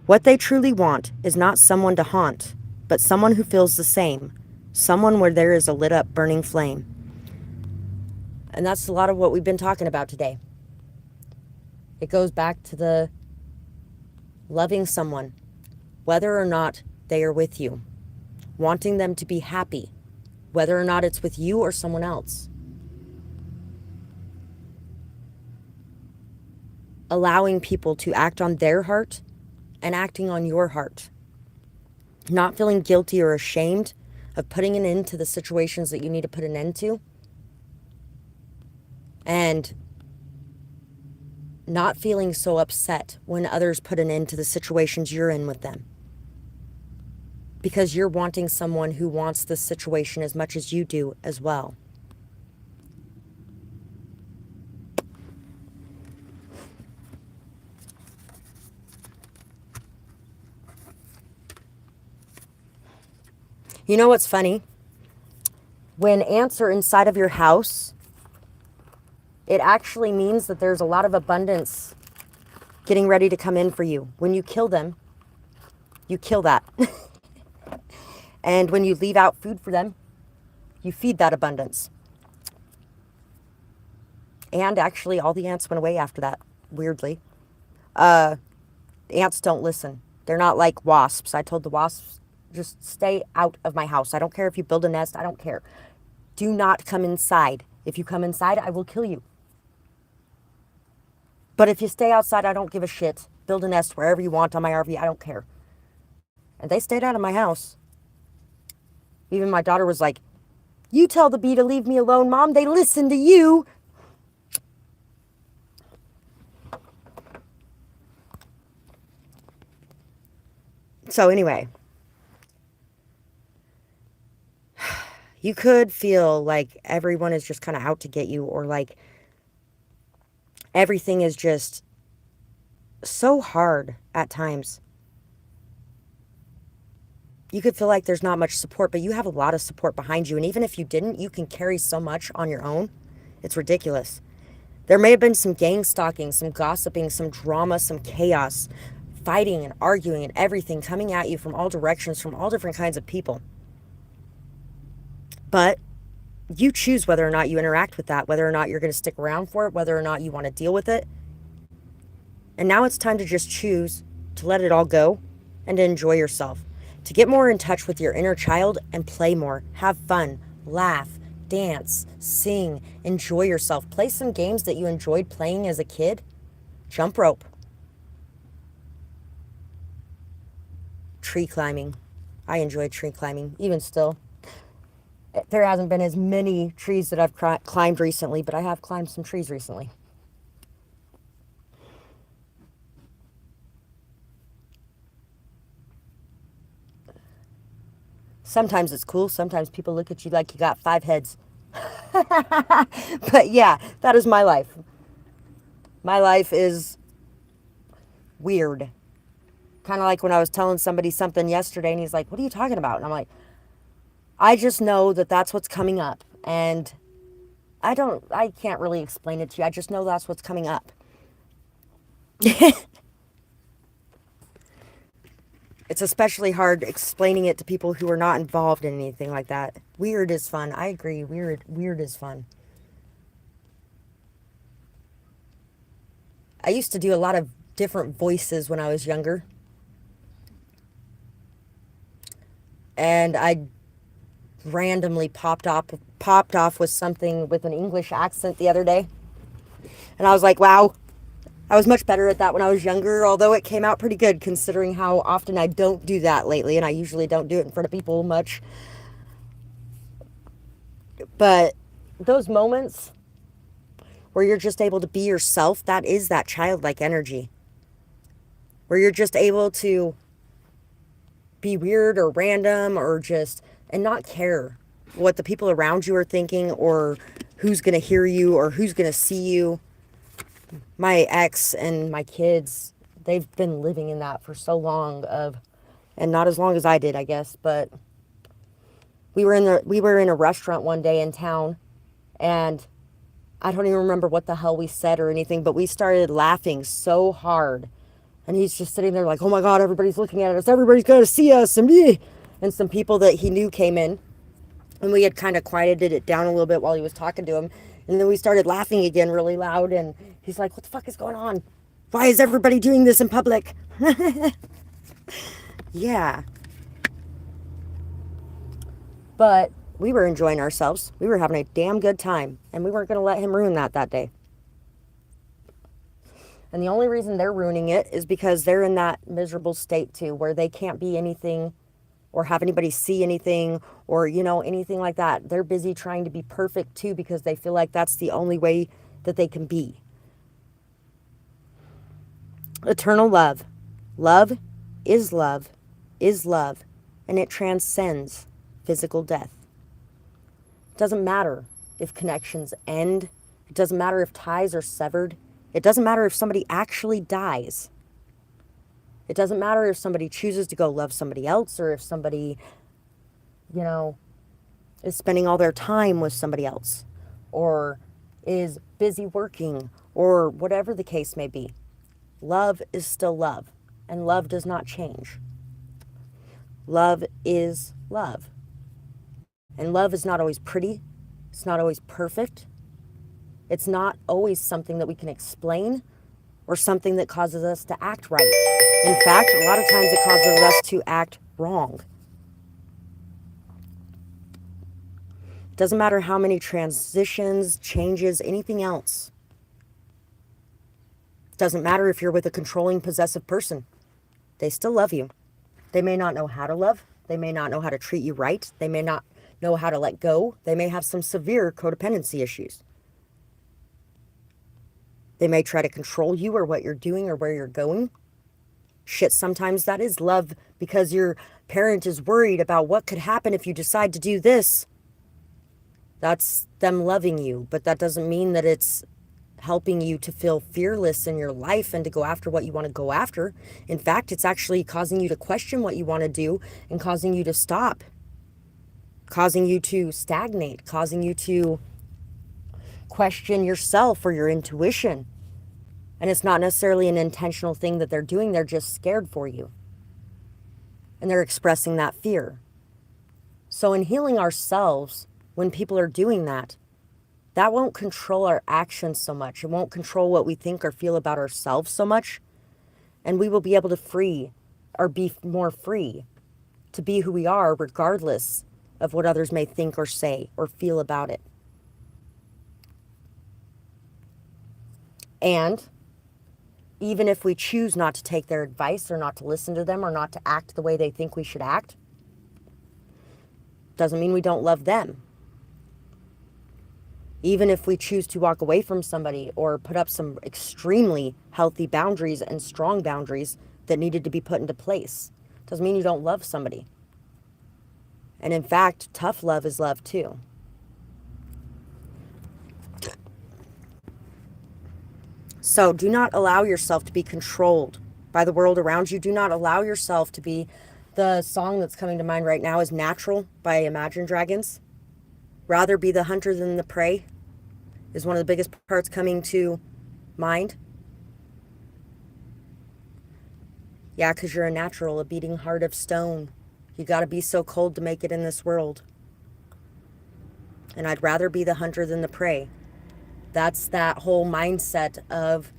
What they truly want is not someone to haunt, but someone who feels the same. Someone where there is a lit up burning flame. And that's a lot of what we've been talking about today. It goes back to the loving someone, whether or not they are with you. Wanting them to be happy, whether or not it's with you or someone else. Allowing people to act on their heart and acting on your heart. Not feeling guilty or ashamed of putting an end to the situations that you need to put an end to. And not feeling so upset when others put an end to the situations you're in with them. Because you're wanting someone who wants this situation as much as you do as well. You know what's funny? When ants are inside of your house, it actually means that there's a lot of abundance getting ready to come in for you. When you kill them, you kill that. And when you leave out food for them, you feed that abundance. And actually, all the ants went away after that, weirdly. Ants don't listen. They're not like wasps. I told the wasps, just stay out of my house. I don't care if you build a nest. I don't care. Do not come inside. If you come inside, I will kill you. But if you stay outside, I don't give a shit. Build a nest wherever you want on my RV. I don't care. And they stayed out of my house. Even my daughter was like, you tell the bee to leave me alone, Mom. They listen to you. So anyway, you could feel like everyone is just kind of out to get you, or like everything is just so hard at times. You could feel like there's not much support, but you have a lot of support behind you. And even if you didn't, you can carry so much on your own. It's ridiculous. There may have been some gang stalking, some gossiping, some drama, some chaos, fighting and arguing and everything coming at you from all directions, from all different kinds of people. But you choose whether or not you interact with that, whether or not you're going to stick around for it, whether or not you want to deal with it. And now it's time to just choose to let it all go and to enjoy yourself, to get more in touch with your inner child and play more, have fun, laugh, dance, sing, enjoy yourself. Play some games that you enjoyed playing as a kid. Jump rope. Tree climbing. I enjoy tree climbing, even still. There hasn't been as many trees that I've climbed recently, but I have climbed some trees recently. Sometimes it's cool. Sometimes people look at you like you got 5 heads. But yeah, that is my life. My life is weird. Kind of like when I was telling somebody something yesterday and he's like, what are you talking about? And I'm like, I just know that that's what's coming up. And I can't really explain it to you. I just know that's what's coming up. It's especially hard explaining it to people who are not involved in anything like that. Weird is fun. I agree. Weird is fun. I used to do a lot of different voices when I was younger. And I randomly popped off with something with an English accent the other day. And I was like, wow, I was much better at that when I was younger, although it came out pretty good considering how often I don't do that lately, and I usually don't do it in front of people much. But those moments where you're just able to be yourself, that is that childlike energy. Where you're just able to be weird or random or just, and not care what the people around you are thinking or who's going to hear you or who's going to see you. My ex and my kids, they've been living in that for so long and not as long as I did, I guess, but we were in a restaurant one day in town, and I don't even remember what the hell we said or anything, but we started laughing so hard. And he's just sitting there like, oh my God, everybody's looking at us. Everybody's going to see us. And some people that he knew came in. And we had kind of quieted it down a little bit while he was talking to him. And then we started laughing again really loud. And he's like, what the fuck is going on? Why is everybody doing this in public? Yeah. But we were enjoying ourselves. We were having a damn good time. And we weren't going to let him ruin that day. And the only reason they're ruining it is because they're in that miserable state too, where they can't be anything or have anybody see anything or, anything like that. They're busy trying to be perfect too because they feel like that's the only way that they can be. Eternal love. Love, and it transcends physical death. It doesn't matter if connections end. It doesn't matter if ties are severed. It doesn't matter if somebody actually dies. It doesn't matter if somebody chooses to go love somebody else or if somebody, is spending all their time with somebody else or is busy working or whatever the case may be. Love is still love, and love does not change. Love is love. And love is not always pretty. It's not always perfect. It's not always something that we can explain or something that causes us to act right. In fact, a lot of times it causes us to act wrong. It doesn't matter how many transitions, changes, anything else. It doesn't matter if you're with a controlling, possessive person. They still love you. They may not know how to love. They may not know how to treat you right. They may not know how to let go. They may have some severe codependency issues. They may try to control you or what you're doing or where you're going. Shit, sometimes that is love because your parent is worried about what could happen if you decide to do this. That's them loving you, but that doesn't mean that it's helping you to feel fearless in your life and to go after what you want to go after. In fact, it's actually causing you to question what you want to do and causing you to stop, causing you to stagnate, causing you to question yourself or your intuition. And it's not necessarily an intentional thing that they're doing. They're just scared for you. And they're expressing that fear. So in healing ourselves, when people are doing that, that won't control our actions so much. It won't control what we think or feel about ourselves so much. And we will be able to be more free to be who we are regardless of what others may think or say or feel about it. And even if we choose not to take their advice or not to listen to them or not to act the way they think we should act, doesn't mean we don't love them. Even if we choose to walk away from somebody or put up some extremely healthy boundaries and strong boundaries that needed to be put into place, doesn't mean you don't love somebody. And in fact, tough love is love too. So do not allow yourself to be controlled by the world around you. Do not allow yourself to be, the song that's coming to mind right now is Natural by Imagine Dragons. Rather be the hunter than the prey is one of the biggest parts coming to mind. Yeah, because you're a natural, a beating heart of stone. You got to be so cold to make it in this world. And I'd rather be the hunter than the prey. That's that whole mindset of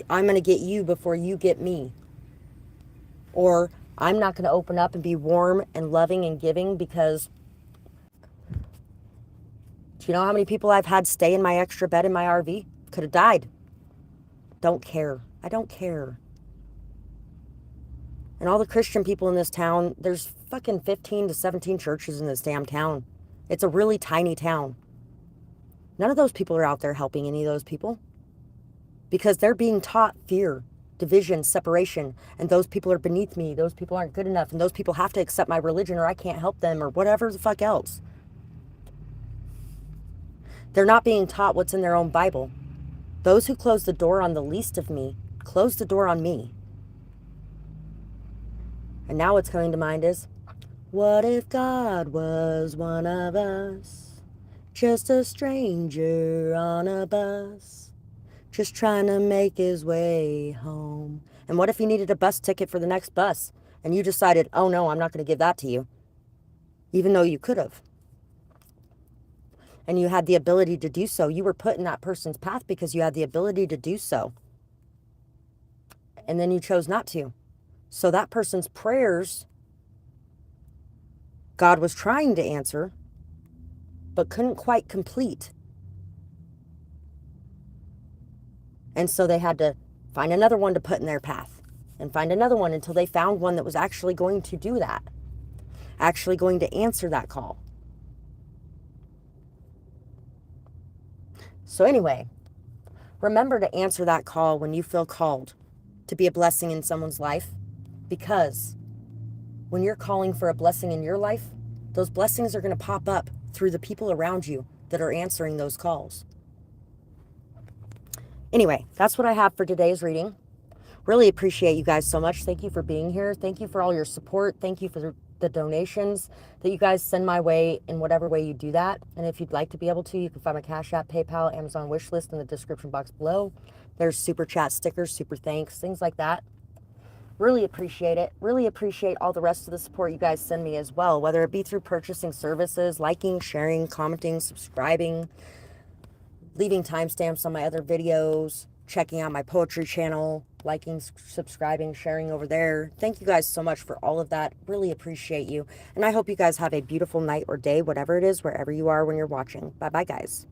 I'm going to get you before you get me. Or I'm not going to open up and be warm and loving and giving because do you know how many people I've had stay in my extra bed in my RV? Could have died. Don't care. I don't care. And all the Christian people in this town, there's fucking 15 to 17 churches in this damn town. It's a really tiny town. None of those people are out there helping any of those people because they're being taught fear, division, separation, and those people are beneath me, those people aren't good enough, and those people have to accept my religion or I can't help them or whatever the fuck else. They're not being taught what's in their own Bible. Those who close the door on the least of me, close the door on me. And now what's coming to mind is, what if God was one of us? Just a stranger on a bus, just trying to make his way home. And what if he needed a bus ticket for the next bus and you decided, oh no, I'm not going to give that to you, even though you could have. And you had the ability to do so. You were put in that person's path because you had the ability to do so. And then you chose not to. So that person's prayers, God was trying to answer, but couldn't quite complete. And so they had to find another one to put in their path and find another one until they found one that was actually going to do that, actually going to answer that call. So anyway, remember to answer that call when you feel called to be a blessing in someone's life, because when you're calling for a blessing in your life, those blessings are going to pop up through the people around you that are answering those calls. Anyway, that's what I have for today's reading. Really appreciate you guys so much. Thank you for being here. Thank you for all your support. Thank you for the donations that you guys send my way in whatever way you do that. And if you'd like to be able to, you can find my Cash App, PayPal, Amazon wish list in the description box below. There's super chat stickers, super thanks, things like that. Really appreciate it. Really appreciate all the rest of the support you guys send me as well, whether it be through purchasing services, liking, sharing, commenting, subscribing, leaving timestamps on my other videos, checking out my poetry channel, liking, subscribing, sharing over there. Thank you guys so much for all of that. Really appreciate you. And I hope you guys have a beautiful night or day, whatever it is, wherever you are when you're watching. Bye-bye, guys.